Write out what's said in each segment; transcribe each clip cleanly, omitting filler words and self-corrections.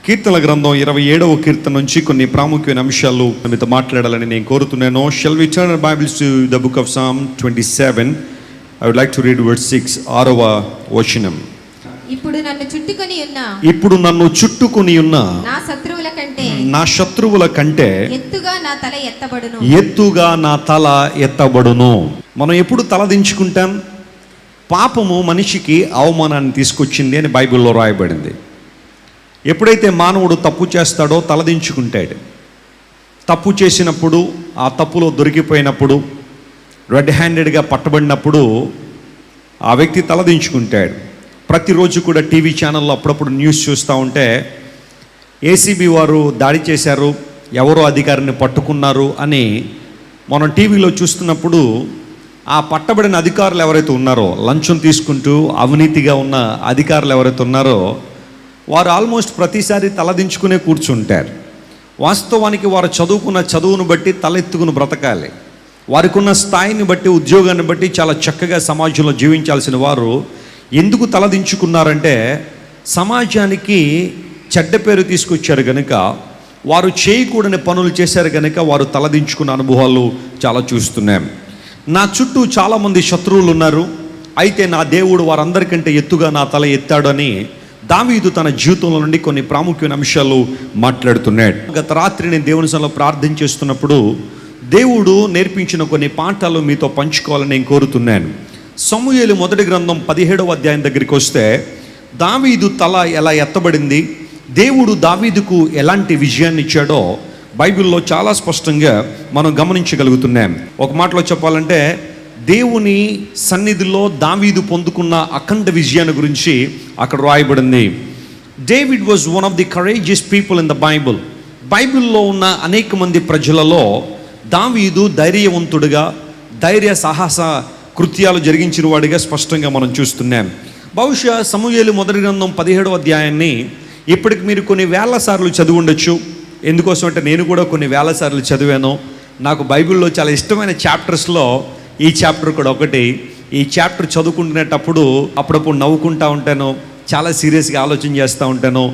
కీర్తన గ్రంథం 27వ కీర్తన నుంచి కొన్ని ప్రాముఖ్యమైన అంశాలు మీతో మాట్లాడాలని నేను కోరుతున్నాను. Shall we turn our Bibles to the book of Psalm 27? I would like to read verse 6, 6వ వచనం. ఇప్పుడు నన్ను చుట్టుకొని ఉన్న నా శత్రువుల కంటే ఎత్తుగా నా తల ఎత్తబడును. మనం ఎప్పుడు తల దించుకుంటాం? పాపము మనిషికి అవమానాన్ని తీసుకొచ్చింది అని బైబిల్లో రాయబడింది. ఎప్పుడైతే మానవుడు తప్పు చేస్తాడో తలదించుకుంటాడు. తప్పు చేసినప్పుడు, ఆ తప్పులో దొరికిపోయినప్పుడు, రెడ్ హ్యాండెడ్గా పట్టబడినప్పుడు ఆ వ్యక్తి తలదించుకుంటాడు. ప్రతిరోజు కూడా టీవీ ఛానల్లో అప్పుడప్పుడు న్యూస్ చూస్తూ ఉంటే ఏసీబీ వారు దాడి చేశారు, ఎవరో అధికారిని పట్టుకున్నారు అని మనం టీవీలో చూస్తున్నప్పుడు ఆ పట్టబడిన అధికారులు ఎవరైతే ఉన్నారో, లంచం తీసుకుంటూ అవినీతిగా ఉన్న అధికారులు ఎవరైతే ఉన్నారో వారు ఆల్మోస్ట్ ప్రతిసారి తలదించుకునే కూర్చుంటారు. వాస్తవానికి వారు చదువుకున్న చదువును బట్టి తలెత్తుకుని బ్రతకాలి. వారికి ఉన్న స్థాయిని బట్టి, ఉద్యోగాన్ని బట్టి చాలా చక్కగా సమాజంలో జీవించాల్సిన వారు ఎందుకు తలదించుకున్నారంటే సమాజానికి చెడ్డ పేరు తీసుకొచ్చారు కనుక, వారు చేయకూడని పనులు చేశారు కనుక వారు తలదించుకున్న అనుభవాలు చాలా చూస్తున్నాం. నా చుట్టూ చాలామంది శత్రువులు ఉన్నారు, అయితే నా దేవుడు వారందరికంటే ఎత్తుగా నా తల ఎత్తాడని దావీదు తన జీవితంలో నుండి కొన్ని ప్రాముఖ్యమైన అంశాలు మాట్లాడుతున్నాడు. గత రాత్రి నేను దేవుని సన్నిధిలో ప్రార్థన చేస్తున్నప్పుడు దేవుడు నేర్పించిన కొన్ని పాఠాలు మీతో పంచుకోవాలని నేను కోరుతున్నాను. సమూయేలు మొదటి గ్రంథం 17వ అధ్యాయం దగ్గరికి వస్తే దావీదు తల ఎలా ఎత్తబడింది, దేవుడు దావీదుకు ఎలాంటి విజయాన్ని ఇచ్చాడో బైబిల్లో చాలా స్పష్టంగా మనం గమనించగలుగుతున్నాం. ఒక మాటలో చెప్పాలంటే దేవుని సన్నిధిలో దావీదు పొందుకున్న అఖండ విజయాన్ని గురించి అక్కడ రాయబడింది. David was one of the courageous people in the Bible. బైబిల్లో ఉన్న అనేక మంది ప్రజలలో దావీదు ధైర్యవంతుడిగా, ధైర్య సాహస కృత్యాలు జరిగించిన వాడిగా స్పష్టంగా మనం చూస్తున్నాం. బహుశా సమూయేలు మొదటి గ్రంథం 17వ అధ్యాయాన్ని ఇప్పటికి మీరు కొన్ని వేల సార్లు చదివి ఉండొచ్చు. ఎందుకోసం అంటే నేను కూడా కొన్ని వేల సార్లు చదివాను. నాకు బైబిల్లో చాలా ఇష్టమైన చాప్టర్స్లో ఈ చాప్టర్ కూడా ఒకటి. ఈ చాప్టర్ చదువుకుంటునేటప్పుడు అప్పుడప్పుడు నవ్వుకుంటూ ఉంటాను, చాలా సీరియస్గా ఆలోచన చేస్తూ ఉంటాను.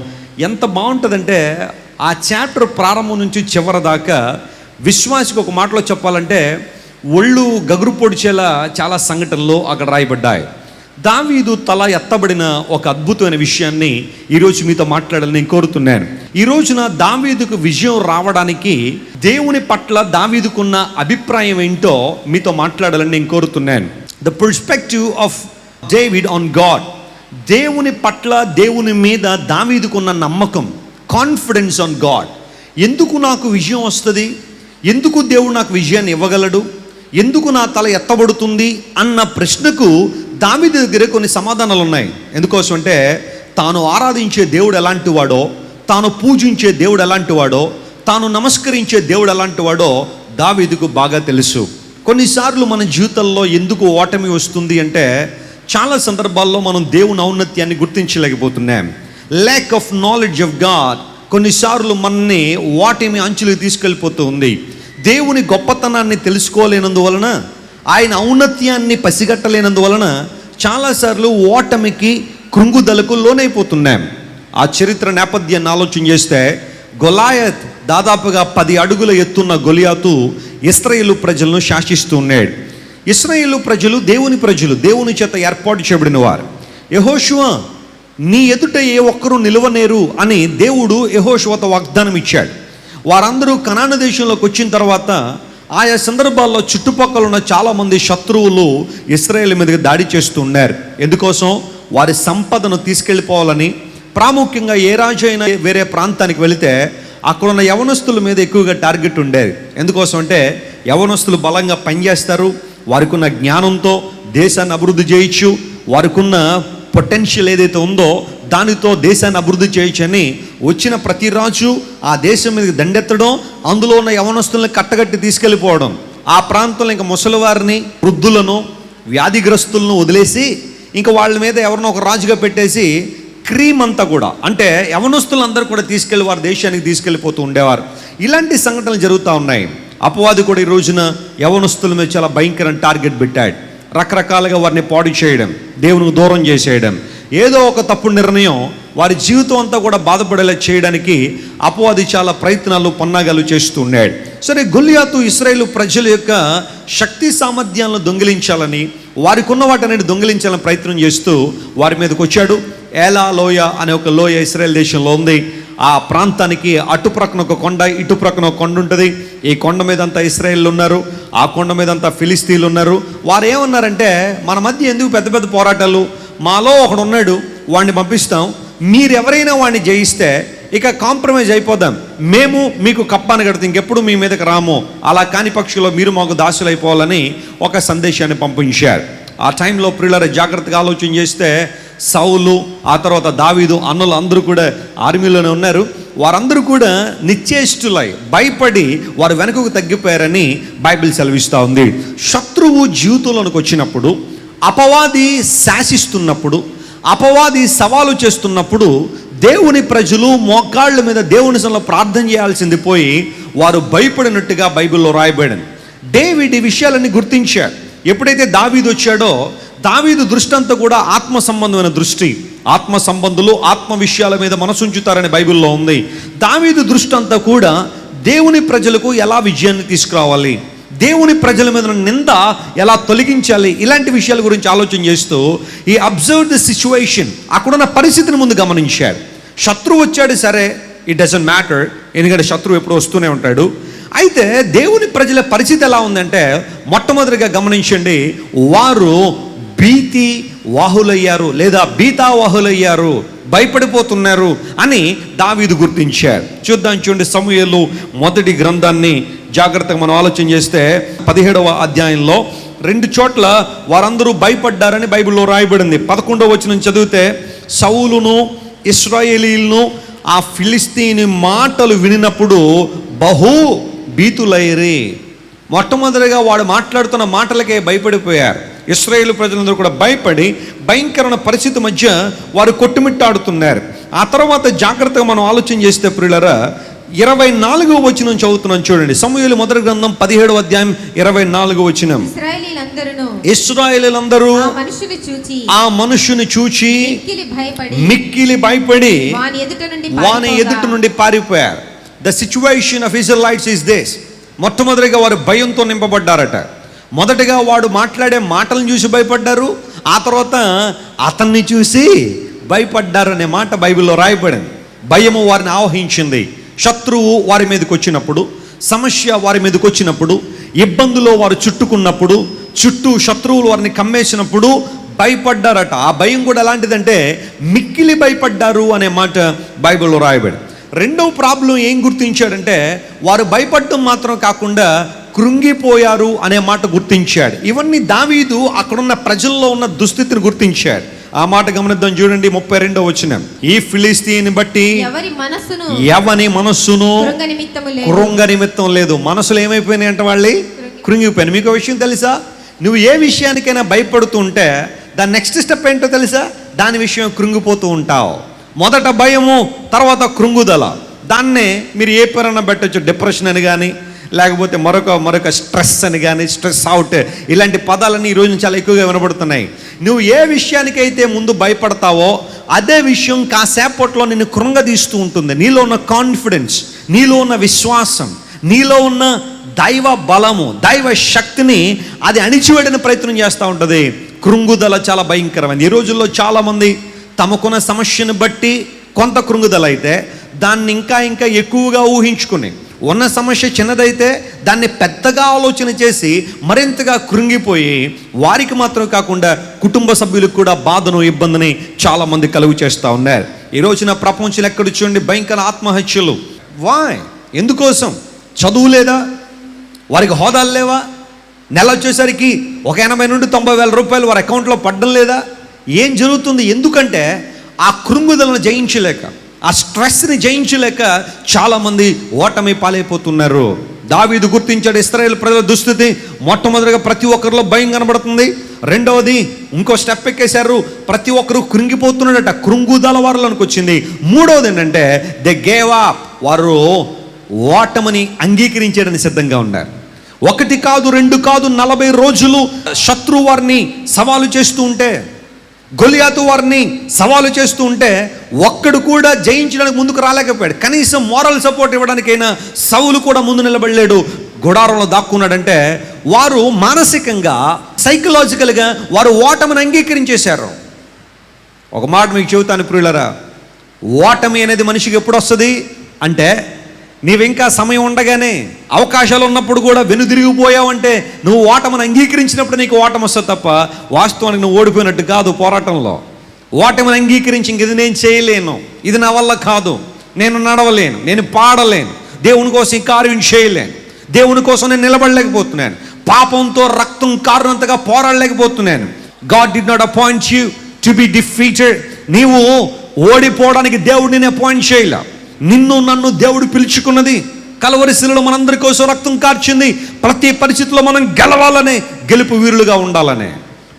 ఎంత బాగుంటుందంటే ఆ చాప్టర్ ప్రారంభం నుంచి చివరి దాకా విశ్వాసికి ఒక మాటలో చెప్పాలంటే ఒళ్ళు గగురు పొడిచేలా చాలా సంఘటనలు అక్కడ రాయబడ్డాయి. దావీదు తల ఎత్తబడిన ఒక అద్భుతమైన విషయాన్ని ఈరోజు మీతో మాట్లాడాలని నేను కోరుతున్నాను. ఈ రోజున దావీదుకు విజయం రావడానికి దేవుని పట్ల దావీదుకున్న అభిప్రాయం ఏంటో మీతో మాట్లాడాలని నేను కోరుతున్నాను. The perspective of David on God. దేవుని పట్ల, దేవుని మీద దావీదుకున్న నమ్మకం, కాన్ఫిడెన్స్ ఆన్ గాడ్. ఎందుకు నాకు విజయం వస్తుంది, ఎందుకు దేవుడు నాకు విజయాన్ని ఇవ్వగలడు, ఎందుకు నా తల ఎత్తబడుతుంది అన్న ప్రశ్నకు దావీదు దగ్గర కొన్ని సమాధానాలు ఉన్నాయి. ఎందుకోసం అంటే తాను ఆరాధించే దేవుడు ఎలాంటి వాడో, తాను పూజించే దేవుడు ఎలాంటి వాడో, తాను నమస్కరించే దేవుడు ఎలాంటి వాడో దావీదుకు బాగా తెలుసు. కొన్నిసార్లు మన జీవితంలో ఎందుకు ఓటమి వస్తుంది అంటే చాలా సందర్భాల్లో మనం దేవుని ఔన్నత్యాన్ని గుర్తించలేకపోతున్నాం. Lack of knowledge of God కొన్నిసార్లు మనని ఓటమి అంచులకు తీసుకెళ్ళిపోతూ ఉంది. దేవుని గొప్పతనాన్ని తెలుసుకోలేనందువలన, ఆయన ఔన్నత్యాన్ని పసిగట్టలేనందువలన చాలాసార్లు ఓటమికి, కృంగుదలకు లోనైపోతున్నాం. ఆ చరిత్ర నేపథ్యాన్ని ఆలోచన చేస్తే గొలాయత్ దాదాపుగా 10 అడుగుల ఎత్తున్న గొలియాతు ఇశ్రాయేలు ప్రజలను శాసిస్తూ ఉన్నాడు. ఇశ్రాయేలు ప్రజలు దేవుని ప్రజలు, దేవుని చేత ఏర్పాటు చేయబడిన వారు. యెహోషువ, నీ ఎదుట ఏ ఒక్కరూ నిలవనేరు అని దేవుడు యెహోషువతో వాగ్దానం ఇచ్చాడు. వారందరూ కనాను దేశంలోకి వచ్చిన తర్వాత ఆయా సందర్భాల్లో చుట్టుపక్కల ఉన్న చాలామంది శత్రువులు ఇశ్రాయేలు మీదకి దాడి చేస్తూ ఉన్నారు. ఎందుకోసం? వారి సంపదను తీసుకెళ్ళిపోవాలని. ప్రాముఖ్యంగా ఏ రాజు అయినా వేరే ప్రాంతానికి వెళితే అక్కడున్న యవనస్తుల మీద ఎక్కువగా టార్గెట్ ఉండేది. ఎందుకోసం అంటే యవనస్తులు బలంగా పనిచేస్తారు, వారికి ఉన్న జ్ఞానంతో దేశాన్ని అభివృద్ధి చేయొచ్చు, వారికి ఉన్న పొటెన్షియల్ ఏదైతే ఉందో దానితో దేశాన్ని అభివృద్ధి చేయొచ్చని వచ్చిన ప్రతి రాజు ఆ దేశం మీదకి దండెత్తడం, అందులో ఉన్న యవనస్తుల్ని కట్టగట్టి తీసుకెళ్ళిపోవడం. ఆ ప్రాంతంలో ఇంకా ముసలివారిని, వృద్ధులను, వ్యాధిగ్రస్తులను వదిలేసి ఇంకా వాళ్ళ మీద ఎవరినో ఒక రాజుగా పెట్టేసి క్రీమ్ అంతా కూడా, అంటే యవనస్తులందరూ కూడా తీసుకెళ్ళి వారి దేశానికి తీసుకెళ్ళిపోతూ ఉండేవారు. ఇలాంటి సంఘటనలు జరుగుతూ ఉన్నాయి. అపవాది కూడా ఈ రోజున యవనస్తుల మీద చాలా భయంకరమైన టార్గెట్ పెట్టాడు. రకరకాలుగా వారిని పాడు చేయడం, దేవునికి దూరం చేసేయడం, ఏదో ఒక తప్పుడు నిర్ణయం వారి జీవితం అంతా కూడా బాధపడేలా చేయడానికి అపవాది చాలా ప్రయత్నాలు పన్నాగాలు చేస్తూ ఉన్నాడు. సరే, గొల్లియాతు ఇశ్రాయేలు ప్రజల యొక్క శక్తి సామర్థ్యాలను దొంగిలించాలని, వారికి ఉన్న వాటన్నిటి దొంగిలించాలని ప్రయత్నం చేస్తూ వారి మీదకి వచ్చాడు. ఏలా లోయ అనే ఒక లోయ ఇశ్రాయేల్ దేశంలో ఉంది. ఆ ప్రాంతానికి అటు ప్రక్కన ఒక కొండ, ఇటు ప్రక్కన ఒక కొండ ఉంటుంది. ఈ కొండ మీద అంతా ఇశ్రాయేలు ఉన్నారు, ఆ కొండ మీద అంతా ఫిలిస్తీన్లు ఉన్నారు. వారు ఏమన్నారంటే, మన మధ్య ఎందుకు పెద్ద పెద్ద పోరాటాలు, మాలో ఒకడు ఉన్నాడు, వాడిని పంపిస్తాం, మీరు ఎవరైనా వాడిని జయిస్తే ఇక కాంప్రమైజ్ అయిపోదాం, మేము మీకు కప్పాన్ని కడితే ఇంకెప్పుడు మీ మీదకి రాము, అలా కాని పక్షులో మీరు మాకు దాసులు అయిపోవాలని ఒక సందేశాన్ని పంపించారు. ఆ టైంలో ప్రియులారా జాగ్రత్తగా ఆలోచన చేస్తే సౌలు, ఆ తర్వాత దావీదు అన్నలు అందరూ కూడా ఆర్మీలోనే ఉన్నారు. వారందరూ కూడా నిశ్చేష్టులై భయపడి వారు వెనుకకు తగ్గిపోయారని బైబిల్ సెలవిస్తూ ఉంది. శత్రువు జీవితంలోనికి వచ్చినప్పుడు, అపవాది శాసిస్తున్నప్పుడు, అపవాది సవాలు చేస్తున్నప్పుడు దేవుని ప్రజలు మోకాళ్ళ మీద దేవుని సన్నిధిలో ప్రార్థన చేయాల్సింది పోయి వారు భయపడినట్టుగా బైబిల్లో రాయబడింది. డేవిడ్ ఈ విషయాలన్నీ గుర్తించాడు. ఎప్పుడైతే దావీదు వచ్చాడో, దావీదు దృష్టి అంతా కూడా ఆత్మ సంబంధమైన దృష్టి, ఆత్మ సంబంధులు ఆత్మ విషయాల మీద మనసుంచుతారని బైబిల్లో ఉంది. దావీదు దృష్టి అంతా కూడా దేవుని ప్రజలకు ఎలా విజయాన్ని తీసుకురావాలి, దేవుని ప్రజల మీద నింద ఎలా తొలగించాలి, ఇలాంటి విషయాల గురించి ఆలోచన చేస్తూ ఈ అబ్జర్వ్ ది సిచ్యువేషన్, అక్కడున్న పరిస్థితిని ముందు గమనించాడు. శత్రువు వచ్చాడు, సరే, ఇట్ డజంట్ మ్యాటర్, ఎందుకంటే శత్రువు ఎప్పుడు వస్తూనే ఉంటాడు. అయితే దేవుని ప్రజల పరిస్థితి ఎలా ఉందంటే, మొట్టమొదటిగా గమనించండి, వారు భీతి వాహులయ్యారు, లేదా బీతావాహులయ్యారు, భయపడిపోతున్నారు అని దావీదు గుర్తించారు. చూడండి, సమూయేలు మొదటి గ్రంథాన్ని జాగ్రత్తగా మనం ఆలోచన చేస్తే 17వ అధ్యాయంలో 2 చోట్ల వారందరూ భయపడ్డారని బైబిల్లో రాయబడింది. 11వ వచనం చదివితే, సౌలును ఇశ్రాయేలీయులను ఆ ఫిలిస్తీని మాటలు వినినప్పుడు బహు భీతులైరి. మొట్టమొదటిగా వాడు మాట్లాడుతున్న మాటలకే భయపడిపోయారు. ఇశ్రాయేలు ప్రజలందరూ కూడా భయపడి భయంకరమైన పరిస్థితి మధ్య వారు కొట్టుమిట్టాడుతున్నారు. ఆ తర్వాత జాగ్రత్తగా మనం ఆలోచన చేస్తే ప్రియులారా, 24వ వచనం చదువుతున్నాం చూడండి. సమూయేలు మొదటి గ్రంథం 17వ అధ్యాయం 24వ వచనం. ఇశ్రాయేలీయులందరూ ఆ మనుషుని చూచి మిక్కిలి భయపడి వాని ఎదుట నుండి పారిపోయారు. The situation of Israelites is this. మొట్టమొదటిగా వారు భయంతో నింపబడ్డారట. మొదటగా వాడు మాట్లాడే మాటలను చూసి భయపడ్డారు, ఆ తర్వాత అతన్ని చూసి భయపడ్డారు అనే మాట బైబిల్లో రాయబడింది. భయము వారిని ఆవహించింది. శత్రువు వారి మీదకి వచ్చినప్పుడు, సమస్య వారి మీదకి వచ్చినప్పుడు, ఇబ్బందులో వారు చుట్టుకున్నప్పుడు, చుట్టూ శత్రువులు వారిని కమ్మేసినప్పుడు భయపడ్డారట. ఆ భయం కూడా ఎలాంటిదంటే మిక్కిలి భయపడ్డారు అనే మాట బైబిల్లో రాయబడింది. రెండవ ప్రాబ్లం ఏం గుర్తించాడంటే, వారు భయపడటం మాత్రం కాకుండా కృంగిపోయారు అనే మాట గుర్తించాడు. ఇవన్నీ దావీదు అక్కడున్న ప్రజల్లో ఉన్న దుస్థితిని గుర్తించాడు. ఆ మాట గమనిద్దాం చూడండి, 32వ వచనం. ఈ ఫిలిస్తీని బట్టి ఎవని మనస్సును కృంగ నిమిత్తం లేదు. మనసులు ఏమైపోయినాయి అంటే వాళ్ళు కృంగిపోయాను. మీకు విషయం తెలుసా, నువ్వు ఏ విషయానికైనా భయపడుతూ ఉంటే దాని నెక్స్ట్ స్టెప్ ఏంటో తెలుసా, దాని విషయం కృంగిపోతూ ఉంటావు. మొదట భయము, తర్వాత కృంగుదల. దాన్నే మీరు ఏ పేరన్నా పెట్టచ్చు, డిప్రెషన్ అని కానీ, లేకపోతే మరొక స్ట్రెస్ అని కానీ, స్ట్రెస్ అవుట్, ఇలాంటి పదాలన్నీ ఈరోజు చాలా ఎక్కువగా వినబడుతున్నాయి. నువ్వు ఏ విషయానికైతే ముందు భయపడతావో అదే విషయం కాసేపట్లో నిన్ను కృంగదీస్తూ ఉంటుంది. నీలో ఉన్న కాన్ఫిడెన్స్, నీలో ఉన్న విశ్వాసం, నీలో ఉన్న దైవ బలము, దైవ శక్తిని అది అణిచివేయడానికి ప్రయత్నం చేస్తూ ఉంటుంది. కృంగుదల చాలా భయంకరమైనది. ఈ రోజుల్లో చాలామంది తమకున్న సమస్యను బట్టి కొంత కృంగుదల అయితే దాన్ని ఇంకా ఎక్కువగా ఊహించుకుని, ఉన్న సమస్య చిన్నదైతే దాన్ని పెద్దగా ఆలోచన చేసి మరింతగా కృంగిపోయి వారికి మాత్రం కాకుండా కుటుంబ సభ్యులకు కూడా బాధను, ఇబ్బందిని చాలామంది కలుగు చేస్తూ ఉన్నారు. ఈ రోజున ప్రపంచంలో ఎక్కడ చూడండి భయంకర ఆత్మహత్యలు. వాయ్? ఎందుకోసం? చదువు లేదా, వారికి హోదాలు లేవా, నెల వచ్చేసరికి ఒక 80 నుండి 90 వేల రూపాయలు వారి అకౌంట్లో పడడం లేదా? ఏం జరుగుతుంది? ఎందుకంటే ఆ కృంగుదలను జయించలేక, ఆ స్ట్రెస్ని జయించలేక చాలామంది ఓటమి పాలైపోతున్నారు. దావీదు గుర్తించాడు ఇశ్రాయేలు ప్రజల దుస్థితి. మొట్టమొదటిగా ప్రతి ఒక్కరిలో భయం కనబడుతుంది. రెండవది ఇంకో స్టెప్ ఎక్కేశారు, ప్రతి ఒక్కరు కృంగిపోతున్నాడట, కృంగుదల వారిలోనికి వచ్చింది. మూడవది ఏంటంటే దే గేవ్ అప్, వారు ఓటమిని అంగీకరించడానికి సిద్ధంగా ఉన్నారు. 1 కాదు 2 కాదు 40 రోజులు శత్రువు వారిని సవాలు చేస్తూ ఉంటే, గొలియాతు వారిని సవాలు చేస్తూ ఉంటే ఒక్కడు కూడా జయించడానికి ముందుకు రాలేకపోయాడు. కనీసం మోరల్ సపోర్ట్ ఇవ్వడానికైనా సౌలు కూడా ముందు నిలబడలేడు, గుడారంలో దాక్కున్నాడంటే వారు మానసికంగా, సైకలాజికల్గా వారు ఓటమిని అంగీకరించేశారు. ఒక మాట మీకు చెబుతాను ప్రియులరా, ఓటమి అనేది మనిషికి ఎప్పుడు వస్తుంది అంటే, నీవింకా సమయం ఉండగానే, అవకాశాలు ఉన్నప్పుడు కూడా వెనుదిరిగిపోయావంటే నువ్వు ఓటమిని అంగీకరించినప్పుడు నీకు ఓటమి వస్తుంది తప్ప వాస్తవానికి నువ్వు ఓడిపోయినట్టు కాదు. పోరాటంలో ఓటమిని అంగీకరించి ఇంక ఇది నేను చేయలేను, ఇది నా వల్ల కాదు, నేను నడవలేను, నేను పాడలేను, దేవుని కోసం ఈ కార్యం చేయలేను, దేవుని కోసం నేను నిలబడలేకపోతున్నాను, పాపంతో రక్తం కారునంతగా పోరాడలేకపోతున్నాను. God did not appoint you to be defeated. నీవు ఓడిపోవడానికి దేవుడు నేను అపాయింట్ చేయలే. నిన్ను నన్ను దేవుడు పిలుచుకున్నది, కలవరి శిలువలో మనందరి కోసం రక్తం కార్చింది, ప్రతి పరిస్థితిలో మనం గెలవాలనే, గెలుపు వీరులుగా ఉండాలనే.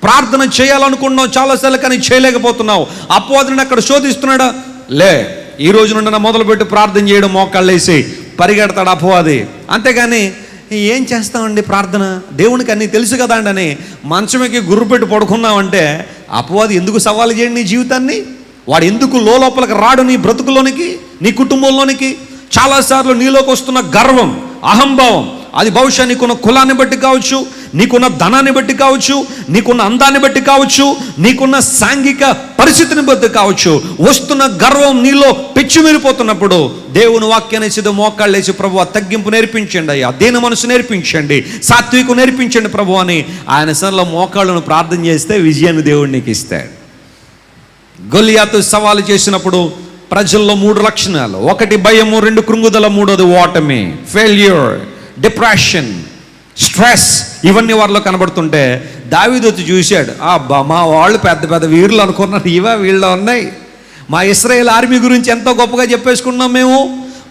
ప్రార్థన చేయాలనుకున్నావు చాలాసార్లు, కానీ చేయలేకపోతున్నావు. అపవాదిని అక్కడ శోధిస్తున్నాడా? లే, ఈ రోజు నుండి మొదలుపెట్టి ప్రార్థన చేయడం, మోకాళ్ళేసి పరిగెడతాడు అపవాది. అంతేగాని ఏం చేస్తామండి ప్రార్థన, దేవునికి అన్నీ తెలుసు కదా అండి అని మంచమకి గుర్రు పెట్టి పడుకున్నావంటే అపవాది ఎందుకు సవాలు చేయండి నీ జీవితాన్ని? వాడు ఎందుకు లోపలికి రాడు నీ బ్రతుకులోనికి, నీ కుటుంబంలోనికి? చాలాసార్లు నీలోకి వస్తున్న గర్వం, అహంభావం, అది బహుశా నీకున్న కులాన్ని బట్టి కావచ్చు, నీకున్న ధనాన్ని బట్టి కావచ్చు, నీకున్న అందాన్ని బట్టి కావచ్చు, నీకున్న సాంఘిక పరిస్థితిని బట్టి కావచ్చు. వస్తున్న గర్వం నీలో పెచ్చిమిరిపోతున్నప్పుడు దేవుని వాక్యాన్ని సిద్ధ మోకాళ్ళేసి, ప్రభువా తగ్గింపు నేర్పించండి అయ్యా, దీన మనసు నేర్పించండి, సాత్వికు నేర్పించండి ప్రభు అని ఆయన సన్నిధిలో మోకాళ్ళను ప్రార్థన చేస్తే విజయాన్ని దేవుడు నీకు ఇస్తాడు. గొలియాతు సవాలు చేసినప్పుడు ప్రజల్లో 3 లక్షణాలు: 1 భయము, 2 కృంగుదల, 3 ఓటమి, ఫెయిల్యూర్, డిప్రెషన్, స్ట్రెస్, ఇవన్నీ వారిలో కనబడుతుంటే దావీదు వచ్చి చూశాడు. అబ్బా, మా వాళ్ళు పెద్ద పెద్ద వీరులు అనుకున్నారు, ఇవా వీళ్ళు ఉన్నాయి. మా ఇశ్రాయేల్ ఆర్మీ గురించి ఎంతో గొప్పగా చెప్పేసుకున్నాం మేము.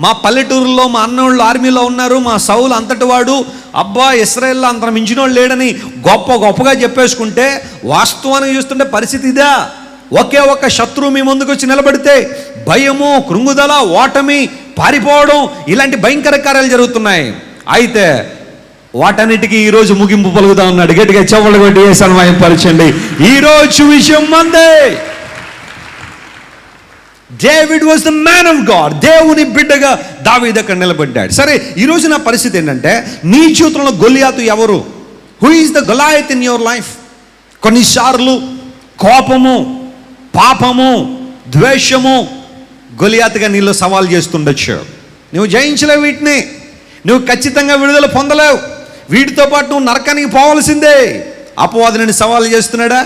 మా పల్లెటూరులో మా అన్నోళ్ళు ఆర్మీలో ఉన్నారు, మా సౌలు అంతటి వాడు, అబ్బా ఇశ్రాయేల్లో అంత మించిన వాళ్ళు లేడని గొప్పగా చెప్పేసుకుంటే, వాస్తవానికి చూస్తుంటే పరిస్థితి ఇదా. ఒకే ఒక్క శత్రువు మీ ముందుకు వచ్చి నిలబడితే భయము, కృంగుదల, ఓటమి, పారిపోవడం, ఇలాంటి భయంకర కార్యాలు జరుగుతున్నాయి. అయితే వాటన్నిటికీ ఈరోజు ముగింపు పలుకుతా ఉన్నాడు. గట్టిగా చెవులు కొట్టి సన్మాయపరచండి. ఈరోజు విషయం మందే. David was the man of God. దేవుని బిడ్డగా దావీదు అక్కడ నిలబడ్డాడు. సరే, ఈరోజు నా పరిస్థితి ఏంటంటే, నీ జీవితంలో గొలియాతు ఎవరు? Who is the Goliath in your life? కొన్నిసార్లు కోపము, పాపము, ద్వేషము గొలియాతుగా నీలో సవాల్ చేస్తుండొచ్చు. నువ్వు జయించలేవు వీటిని, నువ్వు ఖచ్చితంగా విడుదల పొందలేవు, వీటితో పాటు నువ్వు నరకానికి పోవాల్సిందే. అపవాది నేను సవాల్ చేస్తున్నాడా?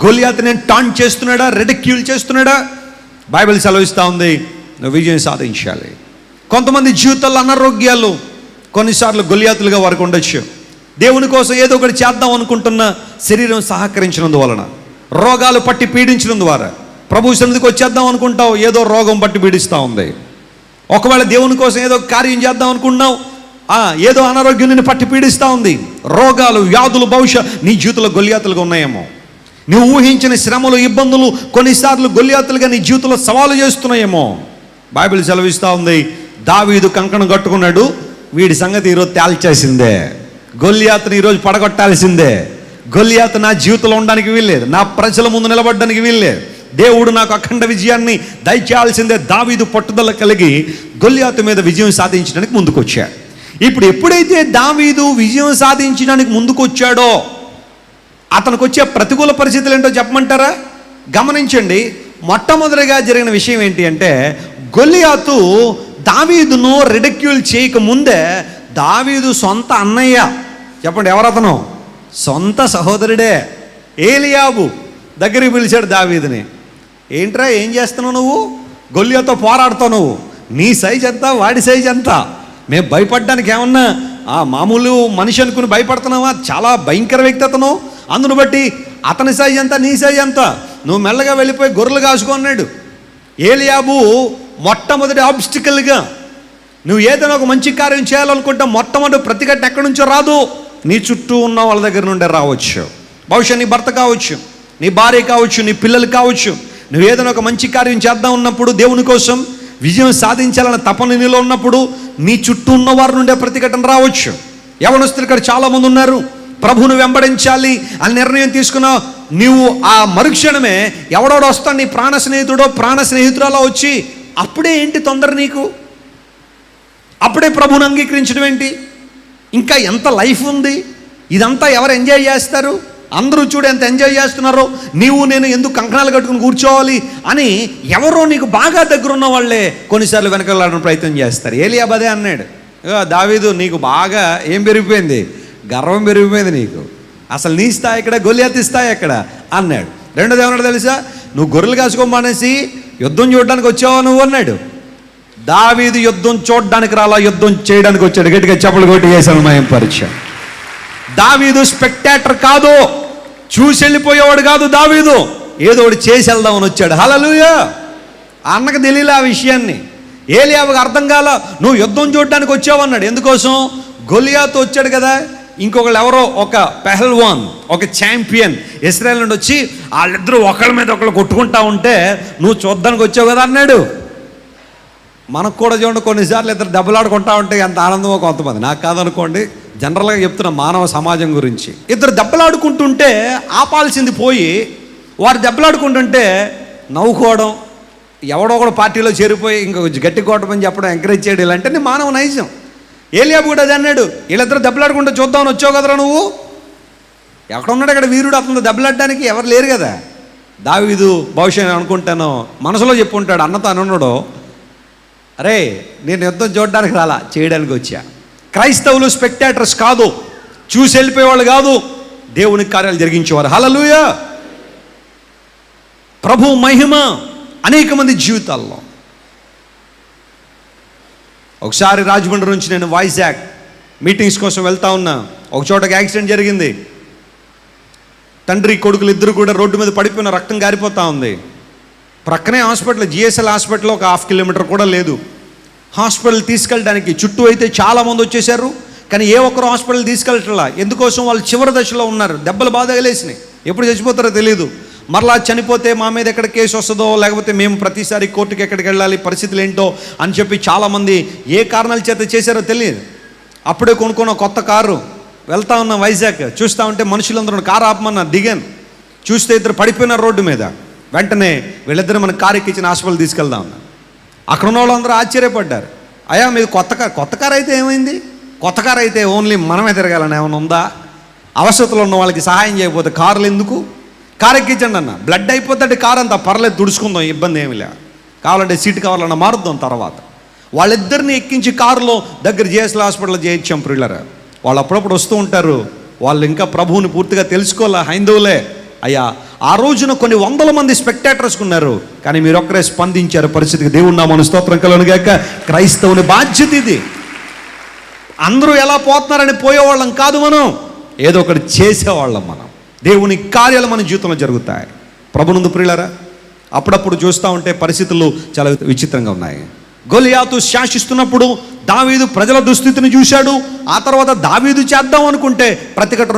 గొలియాతు నేను టాంట్ చేస్తున్నాడా? రెడిక్యూల్ చేస్తున్నాడా? బైబిల్ సెలవిస్తూ ఉంది, నువ్వు విజయం సాధించాలి. కొంతమంది జీవితాల్లో అనారోగ్యాలు కొన్నిసార్లు గొలియాతులుగా వారికి ఉండొచ్చు. దేవుని కోసం ఏదో ఒకటి చేద్దాం అనుకుంటున్న శరీరం సహకరించినందువలన, రోగాలు పట్టి పీడించడం ద్వారా ప్రభు సన్నిధికి వచ్చేద్దాం అనుకుంటావు, ఏదో రోగం పట్టి పీడిస్తూ ఉంది. ఒకవేళ దేవుని కోసం ఏదో కార్యం చేద్దాం అనుకుంటున్నావు, ఏదో అనారోగ్యం నిన్ను పట్టి పీడిస్తూ ఉంది. రోగాలు, వ్యాధులు బహుశా నీ జీవితంలో గొలియాతులుగా ఉన్నాయేమో. నువ్వు ఊహించిన శ్రమలు, ఇబ్బందులు కొన్నిసార్లు గొలియాతులుగా నీ జీవితంలో సవాలు చేస్తున్నాయేమో. బైబిల్ సెలవిస్తూ ఉంది, దావీదు కంకణం కట్టుకున్నాడు, వీడి సంగతి ఈరోజు తేల్చేసిందే, గొలియాతుని ఈరోజు పడగొట్టాల్సిందే. గొలియాతు నా జీవితంలో ఉండడానికి వీల్లేదు, నా ప్రజల ముందు నిలబడడానికి వీల్లేదు, దేవుడు నాకు అఖండ విజయాన్ని దయచేయాల్సిందే. దావీదు పట్టుదల కలిగి గొలియాతు మీద విజయం సాధించడానికి ముందుకొచ్చాడు. ఇప్పుడు ఎప్పుడైతే దావీదు విజయం సాధించడానికి ముందుకొచ్చాడో, అతనికి వచ్చే ప్రతికూల పరిస్థితులు ఏంటో చెప్పమంటారా? గమనించండి. మొట్టమొదటిగా జరిగిన విషయం ఏంటి అంటే, గొలియాతు దావీదును రిడిక్యూల్ చేయక ముందే దావీదు సొంత అన్నయ్య, చెప్పండి ఎవరతను? సొంత సహోదరుడే ఏలియాబు దగ్గరికి పిలిచాడు దావీదుని. ఏంట్రా, ఏం చేస్తున్నావు నువ్వు? గొలియాతో పోరాడుతావు నువ్వు, నీ సైజ్ ఎంత, వాడి సైజ్ ఎంత? మేము భయపడడానికి ఏమన్నా మామూలు మనిషి అనుకుని భయపడుతున్నావా? చాలా భయంకర వ్యక్తి అతను. అందును బట్టి అతని సైజ్ ఎంత, నీ సైజ్ ఎంత? నువ్వు మెల్లగా వెళ్ళిపోయి గొర్రెలు కాసుకున్నాడు. ఏలియాబు మొట్టమొదటి ఆబ్స్టికల్గా, నువ్వు ఏదైనా ఒక మంచి కార్యం చేయాలనుకుంటే మొట్టమొదటి ప్రతిఘటన ఎక్కడి నుంచో రాదు, నీ చుట్టూ ఉన్న వాళ్ళ దగ్గర నుండే రావచ్చు. బహుశా నీ భర్త కావచ్చు, నీ భార్య కావచ్చు, నీ పిల్లలు కావచ్చు. నువ్వు ఏదైనా ఒక మంచి కార్యం చేద్దాం ఉన్నప్పుడు, దేవుని కోసం విజయం సాధించాలన్న తపన నీలో ఉన్నప్పుడు, నీ చుట్టూ ఉన్న వారి నుండే ప్రతిఘటన రావచ్చు. యవనస్తులు ఇక్కడ చాలామంది ఉన్నారు, ప్రభువును వెంబడించాలి అని నిర్ణయం తీసుకున్న నీవు ఆ మరుక్షణమే ఎవడోడు వస్తాడు, నీ ప్రాణ స్నేహితుడో ప్రాణ స్నేహితురాలో వచ్చి, అప్పుడే ఏంటి తొందర నీకు? అప్పుడే ప్రభువుని అంగీకరించడం ఏంటి? ఇంకా ఎంత లైఫ్ ఉంది? ఇదంతా ఎవరు ఎంజాయ్ చేస్తారు? అందరూ చూడు ఎంత ఎంజాయ్ చేస్తున్నారో, నీవు నేను ఎందుకు కంకణాలు కట్టుకుని కూర్చోవాలి అని ఎవరో నీకు బాగా దగ్గర ఉన్న వాళ్ళే కొన్నిసార్లు వెనకాలడానికి ప్రయత్నం చేస్తారు. ఏలియాబు అదే అన్నాడు, దావీదు నీకు బాగా ఏం పెరిగిపోయింది, గర్వం పెరిగిపోయింది నీకు, అసలు నీ స్థాయి ఎక్కడ, గొలియాతు స్థాయి ఎక్కడ అన్నాడు. రెండోది ఏమన్నాడు తెలుసా? నువ్వు గొర్రెలు కాసుకోమనేసి యుద్ధం చూడడానికి వచ్చావా నువ్వు అన్నాడు. దావీదు యుద్ధం చూడడానికి రాలా, యుద్ధం చేయడానికి వచ్చాడు. గట్టిగా చప్పలు కొట్టి వేసాను మయం పరీక్ష. దావీదు స్పెక్టాటర్ కాదు, చూసి వెళ్ళిపోయేవాడు కాదు. దావీదు ఏదో ఒకటి చేసి వెళ్దామని వచ్చాడు. హల్లెలూయా. అన్నకు తెలియలే ఆ విషయాన్ని. ఏలియాబుకి అర్థం కాల, నువ్వు యుద్ధం చూడడానికి వచ్చావు అన్నాడు. ఎందుకోసం? గొలియాతు వచ్చాడు కదా, ఇంకొకళ్ళు ఎవరో ఒక పెహల్వాన్, ఒక ఛాంపియన్ ఇశ్రాయేల్ నుండి వచ్చి వాళ్ళిద్దరూ ఒకళ్ళ మీద ఒకళ్ళు కొట్టుకుంటా ఉంటే నువ్వు చూడ్డానికి వచ్చావు కదా అన్నాడు. మనకు కూడా చూడండి, కొన్నిసార్లు ఇద్దరు దెబ్బలాడుకుంటా ఉంటే ఎంత ఆనందమో కొంతమంది. నాకు కాదనుకోండి, జనరల్గా చెప్తున్నా మానవ సమాజం గురించి. ఇద్దరు దెబ్బలాడుకుంటుంటే ఆపాల్సింది పోయి వారు దెబ్బలాడుకుంటుంటే నవ్వుకోవడం, ఎవడో కూడా పార్టీలో చేరిపోయి ఇంకా గట్టి కొట్టమని చెప్పడం, ఎంకరేజ్ చేయడం, ఇలాంటి మానవ నైజం. ఏలియాబు కూడా అది అన్నాడు, వీళ్ళిద్దరు దెబ్బలాడుకుంటే చూద్దామని వచ్చావు కదరా నువ్వు. ఎక్కడ ఉన్నాడు అక్కడ వీరుడు, అతను దెబ్బలాడడానికి ఎవరు లేరు కదా. దావీదు బహుశా అనుకుంటాను మనసులో చెప్పుకుంటాడు, అన్నతో అనున్నాడు, అరే నేను యుద్ధం చూడడానికి రాలా, చేయడానికి వచ్చా. క్రైస్తవులు స్పెక్టాటర్స్ కాదు, చూసి వెళ్ళిపోయేవాళ్ళు కాదు, దేవుని కార్యాలు జరిగించేవారు. హల్లెలూయా. ప్రభు మహిమ అనేక మంది జీవితాల్లో. ఒకసారి రాజమండ్రి నుంచి నేను వైజాగ్ మీటింగ్స్ కోసం వెళ్తా ఉన్నా. ఒక చోటకి యాక్సిడెంట్ జరిగింది. తండ్రి కొడుకులు ఇద్దరు కూడా రోడ్డు మీద పడిపోయిన, రక్తం గారిపోతూ ఉంది. ప్రక్కనే హాస్పిటల్, జిఎస్ఎల్ హాస్పిటల్ ఒక 1/2 కిలోమీటర్ కూడా లేదు. హాస్పిటల్ తీసుకెళ్ళడానికి చుట్టూ అయితే చాలామంది వచ్చేసారు, కానీ ఏ ఒక్కరు హాస్పిటల్ తీసుకెళ్ళట్లా. ఎందుకోసం? వాళ్ళు చివరి దశలో ఉన్నారు, దెబ్బలు బాగా తగిలేసినాయి, ఎప్పుడు చచ్చిపోతారో తెలియదు. మరలా చనిపోతే మా మీద ఎక్కడ కేసు వస్తుందో, లేకపోతే మేము ప్రతిసారి కోర్టుకి ఎక్కడికి వెళ్ళాలి, పరిస్థితులు ఏంటో అని చెప్పి చాలామంది ఏ కారణాల చేత చేశారో తెలియదు. అప్పుడే కొనుక్కున్న కొత్త కారు, వెళ్తా ఉన్న వైజాగ్, చూస్తూ ఉంటే మనుషులందరూ కారు ఆపమన్నా దిగాను. చూస్తే ఇద్దరు పడిపోయిన రోడ్డు మీద. వెంటనే వీళ్ళిద్దరు మన కారు ఎక్కించిన హాస్పిటల్ తీసుకెళ్దాం ఉన్నా. అక్కడ ఉన్న వాళ్ళందరూ ఆశ్చర్యపడ్డారు. అయ్యా మీది కొత్త కారు అయితే ఏమైంది? కొత్త కారు అయితే ఓన్లీ మనమే తిరగాలని ఏమైనా ఉందా? అవసరతలో ఉన్న వాళ్ళకి సహాయం చేయకపోతే కారులు ఎందుకు? కారు ఎక్కించండి అన్న. బ్లడ్ అయిపోతుంటే కారు అంతా పర్లేదు, తుడుచుకుందాం, ఇబ్బంది ఏమి లే, కావాలంటే సీటు కావాలన్నా మారుద్దాం తర్వాత. వాళ్ళిద్దరిని ఎక్కించి కారులో దగ్గర జిఎస్ఎల్ హాస్పిటల్లో చేయించాం. ప్రిల్లర్ వాళ్ళు అప్పుడప్పుడు వస్తూ ఉంటారు, వాళ్ళు ఇంకా ప్రభువుని పూర్తిగా తెలుసుకోలే, హైందవులే. అయ్యా ఆ రోజున కొన్ని 100 మంది స్పెక్టాటర్స్ ఉన్నారు, కానీ మీరు ఒక్కరే స్పందించారు పరిస్థితికి. దేవుని నామమున స్తోత్రం కలుగును గాక. క్రైస్తవుని బాధ్యత ఇది. అందరూ ఎలా పోతున్నారని పోయేవాళ్ళం కాదు, మనం ఏదో ఒకటి చేసేవాళ్ళం. మనం దేవుని కార్యాలు మన జీవితంలో జరుగుతాయి. ప్రభునందు ప్రియులారా, అప్పుడప్పుడు చూస్తూ ఉంటే పరిస్థితులు చాలా విచిత్రంగా ఉన్నాయి. గొలియాతు శాసిస్తున్నప్పుడు దావీదు ప్రజల దుస్థితిని చూశాడు. ఆ తర్వాత దావీదు చేద్దాం అనుకుంటే ప్రతిఘటన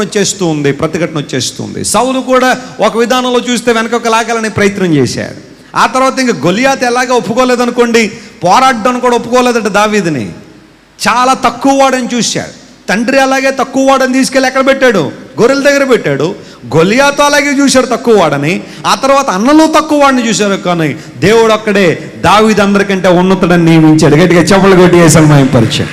వచ్చేస్తుంది. సౌలు కూడా ఒక విధానంలో చూస్తే వెనక లాగాలని ప్రయత్నం చేశాడు. ఆ తర్వాత ఇంకా గొలియాతు ఎలాగా ఒప్పుకోలేదనుకోండి, పోరాడడానికి కూడా ఒప్పుకోలేదట దావీదుని. చాలా తక్కువ వాడని చూశాడు. తండ్రి అలాగే తక్కువ వాడని తీసుకెళ్ళి ఎక్కడ పెట్టాడు? గొర్రెల దగ్గర పెట్టాడు. గొలియాతు అలాగే చూశాడు తక్కువ వాడని. ఆ తర్వాత అన్నలు తక్కువ వాడిని చూశారు, కానీ దేవుడు అక్కడే దావీదు అందరికంటే ఉన్నతుడని నియమించాడు. గట్టిగా చప్పలు కొట్టి వేసాను మా పరిచయం.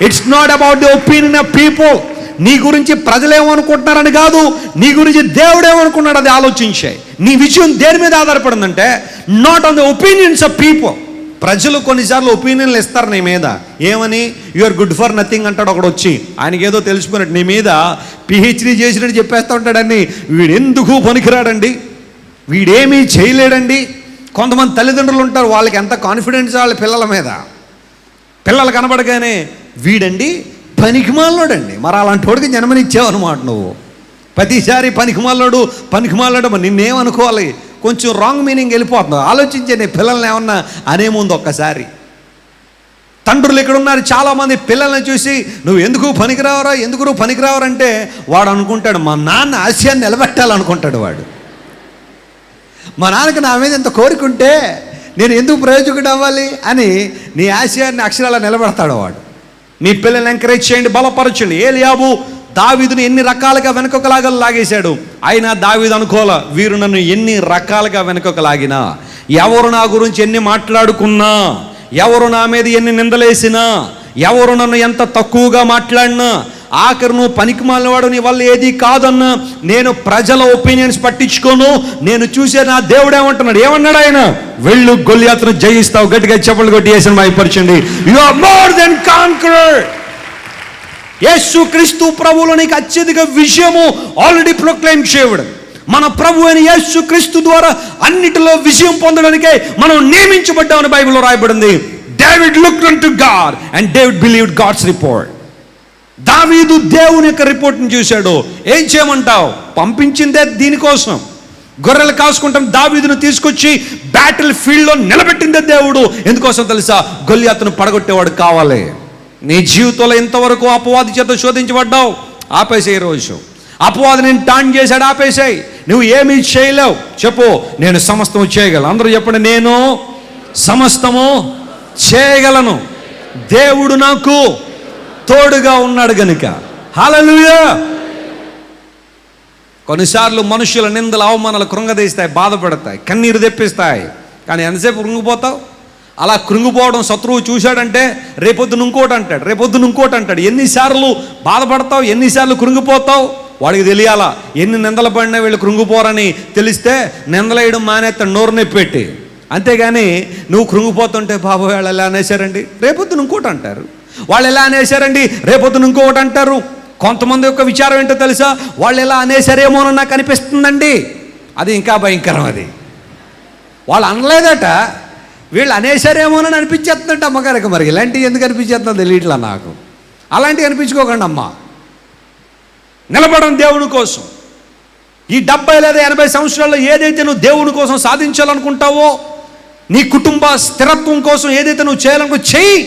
It's not about the opinion of people. నీ గురించి ప్రజలేమనుకుంటున్నారని కాదు, నీ గురించి దేవుడేమనుకున్నాడు అది ఆలోచించాయి. నీ విజయం దేని మీద ఆధారపడిందంటే not on the opinions of people. ప్రజలు కొన్నిసార్లు ఒపీనియన్లు ఇస్తారు నీ మీద. ఏమని? You are good for nothing అంటాడు ఒకడు వచ్చి. ఆయనకి ఏదో తెలుసుకున్నట్టు నీ మీద పిహెచ్డీ చేసినట్టు చెప్పేస్తూ ఉంటాడని. వీడెందుకు పనికిరాడండి, వీడేమీ చేయలేడండి. కొంతమంది తల్లిదండ్రులు ఉంటారు, వాళ్ళకి ఎంత కాన్ఫిడెన్స్ వాళ్ళ పిల్లల మీద. పిల్లలు కనబడగానే వీడండి పనికిమాలోడండి, మరి అలాంటి వాడికి జన్మనిచ్చావు అనమాట నువ్వు. ప్రతిసారి పనికిమాలోడు మరి నిన్నేమనుకోవాలి? కొంచెం రాంగ్ మీనింగ్ వెళ్ళిపోతున్నావు. ఆలోచించే నీ పిల్లల్ని ఏమన్నా అనే ముందు ఒక్కసారి. తండ్రులు ఇక్కడ ఉన్నారు చాలామంది, పిల్లల్ని చూసి నువ్వు ఎందుకు పనికిరావరంటే వాడు అనుకుంటాడు మా నాన్న ఆశయాన్ని నిలబెట్టాలనుకుంటాడు. వాడు మా నాన్నకి నా మీద ఎంత కోరికుంటే నేను ఎందుకు ప్రయోజకుడు అవ్వాలి అని నీ ఆశయాన్ని అక్షరాల నిలబెడతాడు వాడు. మీ పిల్లల్ని ఎంకరేజ్ చేయండి, బలపరచండి. ఏలియాబు దావీదుని ఎన్ని రకాలుగా వెనకొకలాగా లాగేశాడు. అయినా దావీదు అనుకోల, వీరు నన్ను ఎన్ని రకాలుగా వెనకొక లాగినా, ఎవరు నా గురించి ఎన్ని మాట్లాడుకున్నా, ఎవరు నా మీద ఎన్ని నిందలేసినా, ఎవరు నన్ను ఎంత తక్కువగా మాట్లాడినా, ఆఖరు నువ్వు పనికి మాలినవాడు, నీ వల్ల ఏది కాదన్నా, నేను ప్రజల ఒపీనియన్స్ పట్టించుకోను. నేను చూసే నా దేవుడు ఏమన్నాడు ఆయన, వెళ్ళు గొల్యాతును జయిస్తావు. గట్టిగా చెప్పలు కొట్టి వేసిన మైపరచండి. You are more than conqueror. Yesu Kristu ప్రభువులో నీకు అత్యధిక విజయము ఆల్రెడీ ప్రొక్లైమ్ చేయబడి, మన ప్రభు అయిన యేసు క్రీస్తు ద్వారా అన్నిటిలో విజయం పొందడానికే మనం నియమించబడ్డామని బైబిల్లో రాయబడింది. David looked unto God and David believed God's report. దావీదు దేవుని యొక్క రిపోర్ట్ని చూశాడు. ఏం చేయమంటావు, పంపించిందే దీనికోసం. గొర్రెలు కాసుకుంటాం దావీదును తీసుకొచ్చి బ్యాటిల్ ఫీల్డ్లో నిలబెట్టిందే దేవుడు. ఎందుకోసం తెలుసా, గొల్యాతును పడగొట్టేవాడు కావాలి. నీ జీవితంలో ఇంతవరకు అపవాది చేత శోధించబడ్డావు, ఆపేసేయి. రోజు అపవాది నేను టాన్ చేశాడు, ఆపేసాయి. నువ్వు ఏమీ చేయలేవు. చెప్పు, నేను సమస్తము చేయగలను. అందరూ చెప్పండి, నేను సమస్తము చేయగలను, దేవుడు నాకు తోడుగా ఉన్నాడు గనుక. హల్లెలూయా. కొన్నిసార్లు మనుషుల నిందలు, అవమానాలు కృంగదీస్తాయి, బాధపడతాయి, కన్నీరు తెప్పిస్తాయి. కానీ ఎంతసేపు కృంగిపోతావు? అలా కృంగిపోవడం శత్రువు చూశాడంటే రేపొద్దున ఇంకోటి అంటాడు, రేపొద్దున ఇంకోటి అంటాడు. ఎన్నిసార్లు బాధపడతావు, ఎన్నిసార్లు కృంగిపోతావు, వాడికి తెలియాలా. ఎన్ని నిందలు పడినా వీళ్ళు కృంగిపోరని తెలిస్తే నిందలేయడం మానేస్తాడు, నోరు నొప్పి పెట్టి. అంతేగాని నువ్వు కృంగిపోతుంటే, బాబు వాళ్ళు ఎలా అనేసారండి, రేపొద్దున ఇంకోటి అంటారు, వాళ్ళు ఎలా అనేసారండి, రేపొద్దున ఇంకోటి అంటారు. కొంతమంది యొక్క విచారం ఏంటో తెలుసా, వాళ్ళు ఎలా అనేసారేమోనని నాకు అనిపిస్తుందండి. అది ఇంకా భయంకరం. అది వాళ్ళు అనలేదట, వీళ్ళు అనేసారేమోనని అనిపించేస్తుందంట అమ్మగారికి. మరి ఇలాంటివి ఎందుకు అనిపించేస్తుందో తెలియట్లా నాకు. అలాంటివి అనిపించుకోకండి అమ్మ. నిలబడం దేవుని కోసం. ఈ 70 లేదా 80 సంవత్సరాల్లో ఏదైతే నువ్వు దేవుని కోసం సాధించాలనుకుంటావో, నీ కుటుంబ స్థిరత్వం కోసం ఏదైతే నువ్వు చేయాలనుకో చెయ్యి.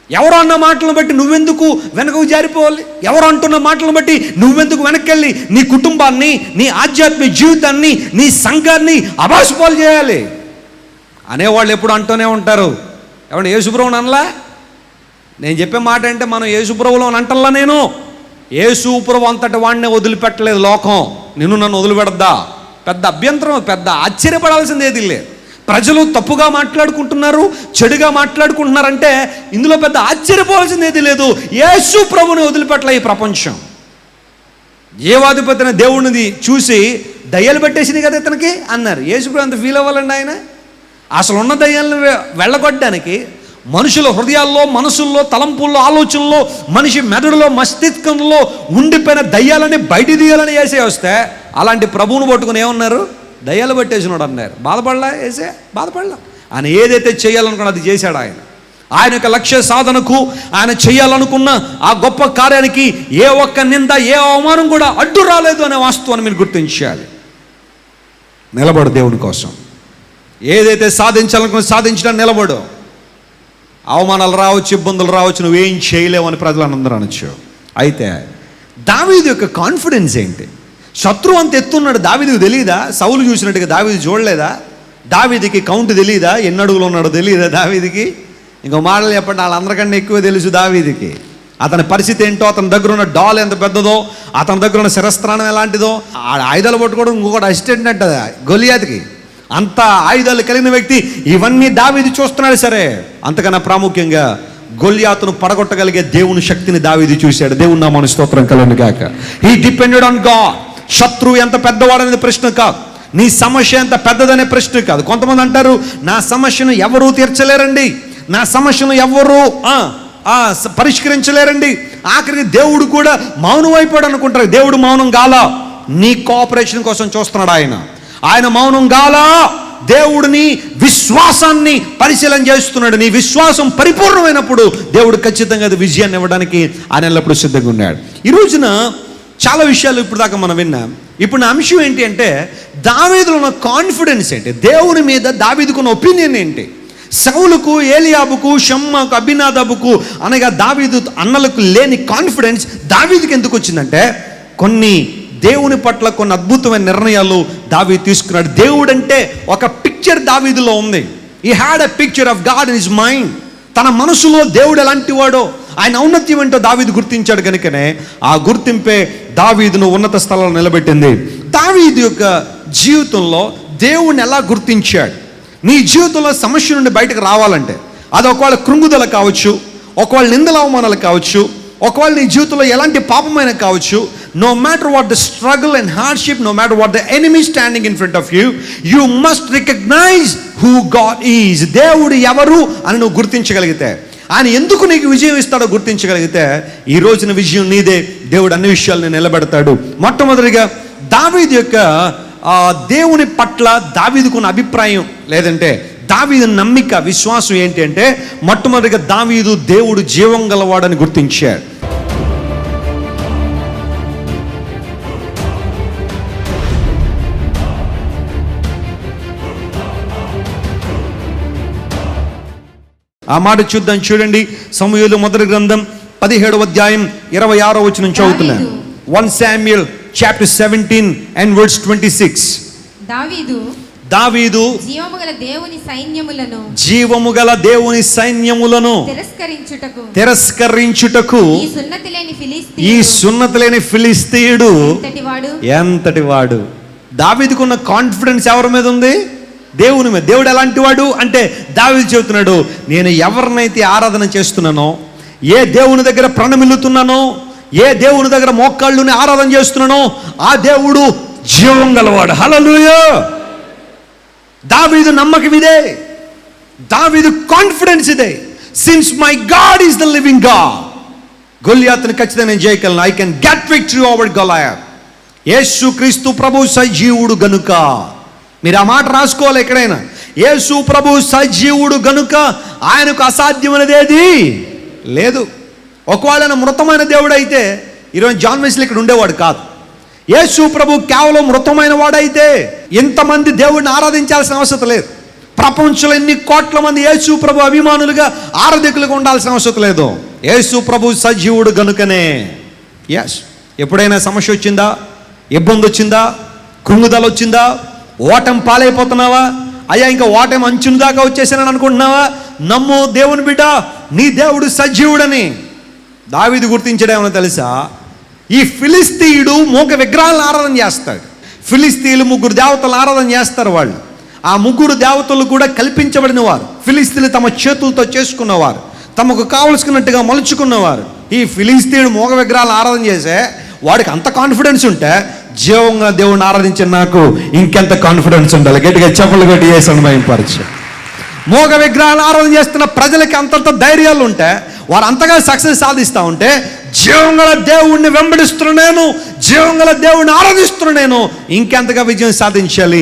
ఎవరు అన్న మాటలను బట్టి నువ్వెందుకు వెనకకు జారిపోవాలి? ఎవరు అంటున్న మాటలను బట్టి నువ్వెందుకు వెనక్కి నీ కుటుంబాన్ని, నీ ఆధ్యాత్మిక జీవితాన్ని, నీ సంఘాన్ని అబాసుపాలు చేయాలి? అనేవాళ్ళు ఎప్పుడు అంటూనే ఉంటారు. ఏమంటే యేసుప్రభుని అనలా? నేను చెప్పే మాట అంటే మనం యేసుప్రభులో అంటల్లా. నేను యేసుప్రభు అంతటి వాడిని వదిలిపెట్టలేదు లోకం. నిన్ను నన్ను వదిలిపెడద్దా? పెద్ద అభ్యంతరం, పెద్ద ఆశ్చర్యపడాల్సింది ఏది లేదు. ప్రజలు తప్పుగా మాట్లాడుకుంటున్నారు, చెడుగా మాట్లాడుకుంటున్నారంటే ఇందులో పెద్ద ఆశ్చర్యపోవాల్సింది ఏది లేదు. యేసు ప్రభుని వదిలిపెట్టలే ఈ ప్రపంచం. జీవాధిపతిని దేవుడిని చూసి దయ్యాలు పెట్టేసింది కదా ఇతనికి అన్నారు. యేసు ప్రభు అంత ఫీల్ అవ్వాలండి ఆయన? అసలు ఉన్న దయ్యాలను వెళ్ళగొట్టడానికి మనుషుల హృదయాల్లో, మనసుల్లో, తలంపుల్లో, ఆలోచనల్లో, మనిషి మెదడులో, మస్తిష్కంలో ఉండిపోయిన దయ్యాలని బయట తీయాలని వేసే వస్తే, అలాంటి ప్రభువును పట్టుకుని ఏమన్నారు, దయ్యాలు పట్టేసినాడు అన్నారు. బాధపడలా వేసే? బాధపడలా. ఆయన ఏదైతే చేయాలనుకున్నా అది చేశాడు. ఆయన యొక్క లక్ష్య సాధనకు, ఆయన చేయాలనుకున్న ఆ గొప్ప కార్యానికి ఏ ఒక్క నింద, ఏ అవమానం కూడా అడ్డు రాలేదు అనే వాస్తవాన్ని మీరు గుర్తించాలి. నిలబడు దేవుని కోసం. ఏదైతే సాధించాలనుకున్న సాధించడానికి నిలబడు. అవమానాలు రావచ్చు, ఇబ్బందులు రావచ్చు, నువ్వేం చేయలేవు అని ప్రజలందరూ అనొచ్చు. అయితే దావీదు యొక్క కాన్ఫిడెన్స్ ఏంటి? శత్రువు అంత ఎత్తున్నాడు, దావీదుకు తెలియదా? సౌలు చూసినట్టుగా దావీదు చూడలేదా? దావీదుకి కౌంట్ తెలియదా? ఎన్ని అడుగులు ఉన్నాడో తెలియదా దావీదుకి? ఇంకో మాటలు చెప్పండి, వాళ్ళందరికన్నా ఎక్కువ తెలుసు దావీదుకి. అతని పరిస్థితి ఏంటో, అతని దగ్గర ఉన్న డాల్ ఎంత పెద్దదో, అతని దగ్గర ఉన్న శిరస్త్రాణం ఎలాంటిదో, ఆ ఆయుధాలు పట్టుకోవడం ఇంకొకటి అసిస్టెంట్ అంట గొలియాతుకి. అంత ఆయుధాలు కలిగిన వ్యక్తి. ఇవన్నీ దావీదు చూస్తున్నాడు. సరే, అంతకన్నా ప్రాముఖ్యంగా గొల్యాతును పడగొట్టగలిగే దేవుని శక్తిని దావీదు చూశాడు. దేవుని నామమున స్తోత్రం కలుగును గాక. He depended on God. శత్రువు ఎంత పెద్దవాడనేది ప్రశ్న కాదు, నీ సమస్య ఎంత పెద్దదనే ప్రశ్న కాదు. కొంతమంది అంటారు, నా సమస్యను ఎవరూ తీర్చలేరండి, నా సమస్యను ఎవరూ పరిష్కరించలేరండి, ఆఖరికి దేవుడు కూడా మౌనం అయిపోయాడు అనుకుంటారు. దేవుడు మౌనం గాలా, నీ కోఆపరేషన్ కోసం చూస్తున్నాడు ఆయన మౌనం గాలా. దేవుడిని విశ్వాసాన్ని పరిశీలన చేస్తున్నాడు. నీ విశ్వాసం పరిపూర్ణమైనప్పుడు దేవుడు ఖచ్చితంగా అది విజయాన్ని ఇవ్వడానికి ఆయన ఎల్లప్పుడూ సిద్ధంగా ఉన్నాడు. ఈ రోజున చాలా విషయాలు ఇప్పుడు దాకా మనం విన్నాం. ఇప్పుడు నా అంశం ఏంటి అంటే, దావీదులో ఉన్న కాన్ఫిడెన్స్ ఏంటి, దేవుని మీద దావీదుకున్న ఒపీనియన్ ఏంటి. సౌలుకు, ఏలియాబుకు, షమ్మాకు, అబినాదాబుకు అనగా దావీదు అన్నలకు లేని కాన్ఫిడెన్స్ దావీదుకి ఎందుకు వచ్చిందంటే, దేవుని పట్ల కొన్ని అద్భుతమైన నిర్ణయాలు దావీదు తీసుకున్నాడు. దేవుడు అంటే ఒక పిక్చర్ దావీదులో ఉంది. He had a picture of God in his mind. తన మనసులో దేవుడు ఎలాంటి వాడో ఆయన ఔన్నత్యం ఏంటో దావీదు గుర్తించాడు కనుకనే ఆ గుర్తింపే దావీదును ఉన్నత స్థలంలో నిలబెట్టింది. దావీదు యొక్క జీవితంలో దేవుణ్ణి ఎలా గుర్తించాడు? నీ జీవితంలో సమస్య నుండి బయటకు రావాలంటే, అది ఒకవేళ కృంగుదల కావచ్చు, ఒకవేళ నిందల అవమానాలు కావచ్చు, ఒకవేళ నీ జీవితంలో ఎలాంటి పాపమైన కావచ్చు, no matter what the struggle and hardship, no matter what the enemy standing in front of you, you must recognize who God is. దేవుడు ఎవరు అని నువ్వు గుర్తించగలిగితే, ఆయన ఎందుకు నీకు విజయం ఇస్తాడో గుర్తించగలిగితే, ఈ రోజున విజయం నీదే. దేవుడు అన్ని విషయాలను నిలబెడతాడు. మొట్టమొదటిగా దావీదు యొక్క దేవుని పట్ల దావీదుకున్న అభిప్రాయం లేదంటే దావీదు నమ్మిక, విశ్వాసం ఏంటి అంటే, మొట్టమొదటిగా దావీదు దేవుడు జీవం గలవాడని గుర్తించాడు. ఆ మాట చూద్దాం, చూడండి. సమూయేలు మొదటి గ్రంథం 17వ అధ్యాయం 26వ వచనం చదువుతున్నాను. 1 Samuel chapter 17 and verse 26. దావీదు జీవముగల దేవుని సైన్యములను తిరస్కరించుటకు ఈ సున్నతి లేని ఫిలిస్తీయుడు ఎంతటి వాడు. దావీదుకున్న కాన్ఫిడెన్స్ ఎవరి మీద ఉంది? దేవుని మీద. దేవుడు ఎలాంటి వాడు అంటే, దావీదు చెబుతున్నాడు, నేను ఎవరినైతే ఆరాధన చేస్తున్నానో, ఏ దేవుని దగ్గర ప్రణమిల్లుతున్నానో, ఏ దేవుని దగ్గర మోకాళ్ళుని ఆరాధన చేస్తున్నానో, ఆ దేవుడు జీవం గలవాడు. హల్లెలూయా. దావీదు నమ్మకం ఇదే, దావీదు కాన్ఫిడెన్స్ ఇదే. Since my God is the living God, గొలియాతుని ఖచ్చితంగా నేను చేయగలను. I can get victory over Goliath. Yesu Kristu ప్రభు సజీవుడు గనుక. మీరు ఆ మాట రాసుకోవాలి ఎక్కడైనా. యేసు ప్రభు సజీవుడు గనుక ఆయనకు అసాధ్యమైనది ఏది లేదు. ఒకవేళ మృతమైన దేవుడు అయితే ఈరోజు జాన్ వెస్లీ ఇక్కడ ఉండేవాడు కాదు. యేసు ప్రభు కేవలం మృతమైన వాడైతే ఇంతమంది దేవుడిని ఆరాధించాల్సిన అవసరం లేదు. ప్రపంచంలో ఎన్ని కోట్ల మంది యేసు ప్రభు అభిమానులుగా ఆరాధకులుగా ఉండాల్సిన అవసరం లేదు. యేసు ప్రభు సజీవుడు గనుకనే. ఎస్, ఎప్పుడైనా సమస్య వచ్చిందా, ఇబ్బంది వచ్చిందా, కృంగుదల వచ్చిందా, ఓటం పాలైపోతున్నావా, అయ్యా ఇంకా ఓటం అంచుని దాకా వచ్చేసానని అనుకుంటున్నావా? నమ్ము దేవుని బిడ్డ, నీ దేవుడు సజీవుడని. దావీదు గుర్తించడేమో తెలుసా? ఈ ఫిలిస్తీయుడు మూగ విగ్రహాలను ఆరాధన చేస్తాడు. ఫిలిస్తీయులు 3 దేవతలను ఆరాధన చేస్తారు. వాళ్ళు ఆ 3 దేవతలు కూడా కల్పించబడిన వారు. ఫిలిస్తీయులు తమ చేతులతో చేసుకున్నవారు, తమకు కావలసినట్టుగా మలుచుకున్నవారు. ఈ ఫిలిస్తీయుడు మూగ విగ్రహాలను ఆరాధన చేసే వాడికి అంత కాన్ఫిడెన్స్ ఉంటే, జీవంగా దేవుడిని ఆరాధించిన నాకు ఇంకెంత కాన్ఫిడెన్స్ ఉండాలి. గట్టిగా చెప్పులు కొట్టి చేసాను భయంపరచు. మూగ విగ్రహాలు ఆరాధన చేస్తున్న ప్రజలకి అంతంత ధైర్యాలు ఉంటే, వారు అంతగా సక్సెస్ సాధిస్తూ ఉంటే, జీవంగల దేవుణ్ణి వెంబడిస్తున్న నేను, జీవంగల దేవుణ్ణి ఆరాధిస్తున్న నేను ఇంకెంతగా విజయం సాధించాలి.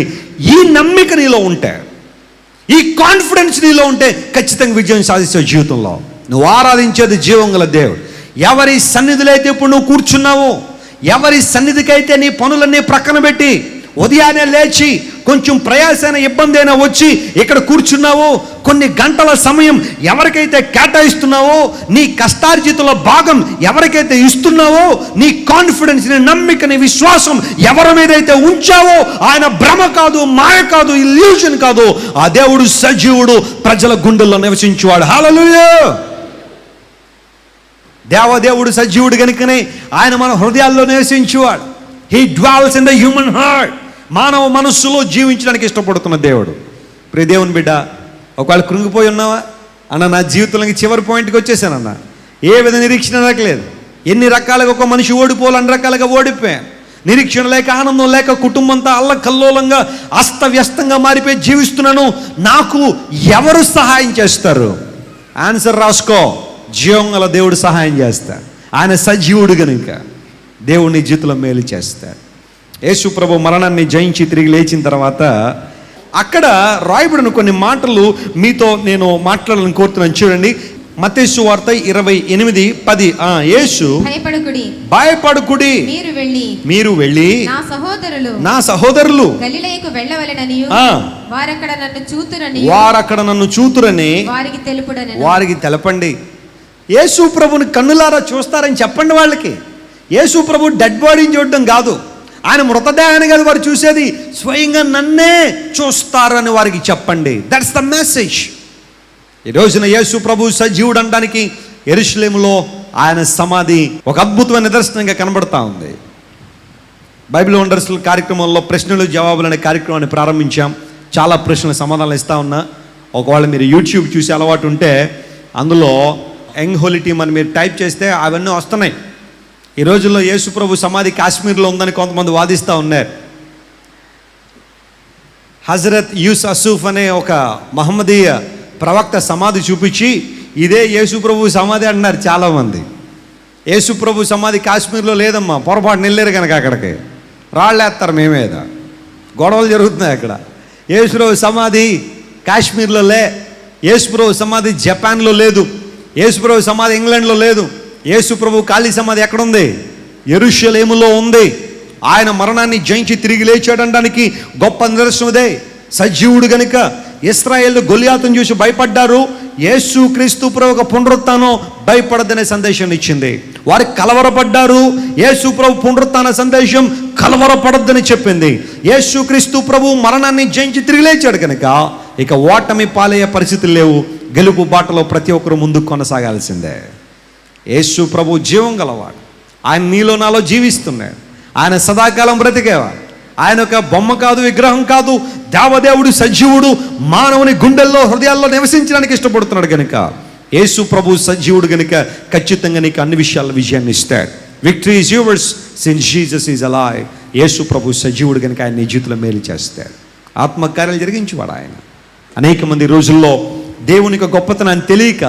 ఈ నమ్మిక నీలో ఉంటే, ఈ కాన్ఫిడెన్స్ నీలో ఉంటే ఖచ్చితంగా విజయం సాధించే జీవితంలో. నువ్వు ఆరాధించేది జీవంగల దేవుడు. ఎవరి సన్నిధిలో అయితే ఇప్పుడు నువ్వు కూర్చున్నావో, ఎవరి సన్నిధికైతే నీ పనులన్నీ ప్రక్కన పెట్టి ఉదయాన్నే లేచి కొంచెం ప్రయాసైన ఇబ్బంది అయినా వచ్చి ఇక్కడ కూర్చున్నావో, కొన్ని గంటల సమయం ఎవరికైతే కేటాయిస్తున్నావో, నీ కష్టార్జితంలో భాగం ఎవరికైతే ఇస్తున్నావో, నీ కాన్ఫిడెన్స్, నీ నమ్మిక, నీ విశ్వాసం ఎవరి మీదైతే ఉంచావో, ఆయన భ్రమ కాదు, మాయ కాదు, ఇల్యూషన్ కాదు. ఆ దేవుడు సజీవుడు, ప్రజల గుండెల్లో నివసించేవాడు. హల్లెలూయా. దేవదేవుడు సజీవుడు కనుకనే ఆయన మన హృదయాల్లో నివసించేవాడు. He dwells in the human heart. మానవ మనస్సులో జీవించడానికి ఇష్టపడుతున్న దేవుడు. ప్రియ దేవుని బిడ్డ, ఒకవేళ కృంగిపోయి ఉన్నావా? అన్న, నా జీవితంలోకి చివరి పాయింట్కి వచ్చేసానన్న, ఏ విధ నిరీక్షణ నాకు లేదు. ఎన్ని రకాలుగా ఒక మనిషి ఓడిపోవాలి, అన్ని రకాలుగా ఓడిపోయాను. నిరీక్షణ లేక, ఆనందం లేక, కుటుంబంతో అల్లకల్లోలంగా అస్తవ్యస్తంగా మారిపోయి జీవిస్తున్నాను. నాకు ఎవరు సహాయం చేస్తారు? ఆన్సర్ రాసుకో. జీవంగల దేవుడు సహాయం చేస్తాడు. ఆయన సజీవుడు కనుక దేవుని జీవితంలో మేలు చేస్తాడు. యేసు ప్రభు మరణాన్ని జయించి తిరిగి లేచిన తర్వాత అక్కడ రాయబడిన కొన్ని మాటలు మీతో నేను మాట్లాడాలని కోరుతున్నాను. చూడండి, మత్తయి సువార్త 28:10. యేసు, భయపడకుడి, మీరు వెళ్ళి నా సహోదరులు వారక్కడ నన్ను చూతురని వారికి తెలపండి. యేసు ప్రభుని కన్నులారా చూస్తారని చెప్పండి వాళ్ళకి. యేసు ప్రభు డెడ్ బాడీని చూడడం కాదు, ఆయన మృతదేహాన్ని కాదు వారు చూసేది, స్వయంగా నన్నే చూస్తారు అని వారికి చెప్పండి. That's the message. ఈ రోజున యేసు ప్రభు సజీవుడు అనడానికి యెరూషలేములో ఆయన సమాధి ఒక అద్భుతమైన నిదర్శనంగా కనబడతా ఉంది. బైబిల్ వండర్స్ కార్యక్రమంలో ప్రశ్నలు జవాబులు అనే కార్యక్రమాన్ని ప్రారంభించాం. చాలా ప్రశ్నలు సమాధానాలు ఇస్తా ఉన్నా. ఒకవేళ మీరు యూట్యూబ్ చూసే అలవాటు ఉంటే అందులో యంగ్ హోలీ టీమ్ అని మీరు టైప్ చేస్తే అవన్నీ వస్తున్నాయి. ఈ రోజుల్లో యేసు ప్రభు సమాధి కాశ్మీర్లో ఉందని కొంతమంది వాదిస్తూ ఉన్నారు. హజరత్ యూస్ అసూఫ్ అనే ఒక మహమ్మదీయ ప్రవక్త సమాధి చూపించి ఇదే యేసు ప్రభు సమాధి అంటున్నారు చాలామంది. యేసు ప్రభు సమాధి కాశ్మీర్లో లేదమ్మా, పొరపాటు వెళ్ళారు కనుక అక్కడికి రాళ్ళేస్తారు మేమేద, గొడవలు జరుగుతున్నాయి అక్కడ. యేసు ప్రభు సమాధి కాశ్మీర్లో లే, యేసు ప్రభు సమాధి జపాన్లో లేదు, యేసు ప్రభు సమాధి ఇంగ్లాండ్లో లేదు. యేసు ప్రభు ఖాళీ సమాధి ఎక్కడుంది? యెరూషలేములో ఉంది. ఆయన మరణాన్ని జయించి తిరిగి లేచాడనడానికి గొప్ప నిదర్శనదే. సజీవుడు గనుక ఇశ్రాయేలు గొలియాతును చూసి భయపడ్డారు. యేసు క్రీస్తు ప్రభు ఒక పునరుత్థానం భయపడదనే సందేశాన్ని ఇచ్చింది. వారు కలవరపడ్డారు. యేసు ప్రభు పునరుత్థాన సందేశం కలవరపడద్దని చెప్పింది. యేసు క్రీస్తు ప్రభు మరణాన్ని జయించి తిరిగి లేచాడు కనుక ఇక ఓటమి పాలయ్యే పరిస్థితులు లేవు. గెలుపు బాటలో ప్రతి ఒక్కరు ముందుకు కొనసాగాల్సిందే. యేసు ప్రభు జీవం గలవాడు. ఆయన నీలో నాలో జీవిస్తున్నాడు. ఆయన సదాకాలం బ్రతికేవాడు. ఆయన ఒక బొమ్మ కాదు, విగ్రహం కాదు, దేవదేవుడు, సజీవుడు, మానవుని గుండెల్లో హృదయాల్లో నివసించడానికి ఇష్టపడుతున్నాడు కనుక యేసు ప్రభు సజీవుడు కనుక ఖచ్చితంగా నీకు అన్ని విషయాల్లో విజయాన్ని ఇస్తాడు. Victory is yours since Jesus is alive. Yesu ప్రభు సజీవుడు కనుక ఆయన నీ జీవితంలో మేలు చేస్తాడు. ఆత్మకార్యాలు జరిగించేవాడు ఆయన. అనేక మంది రోజుల్లో దేవుని యొక్క గొప్పతనాన్ని తెలియక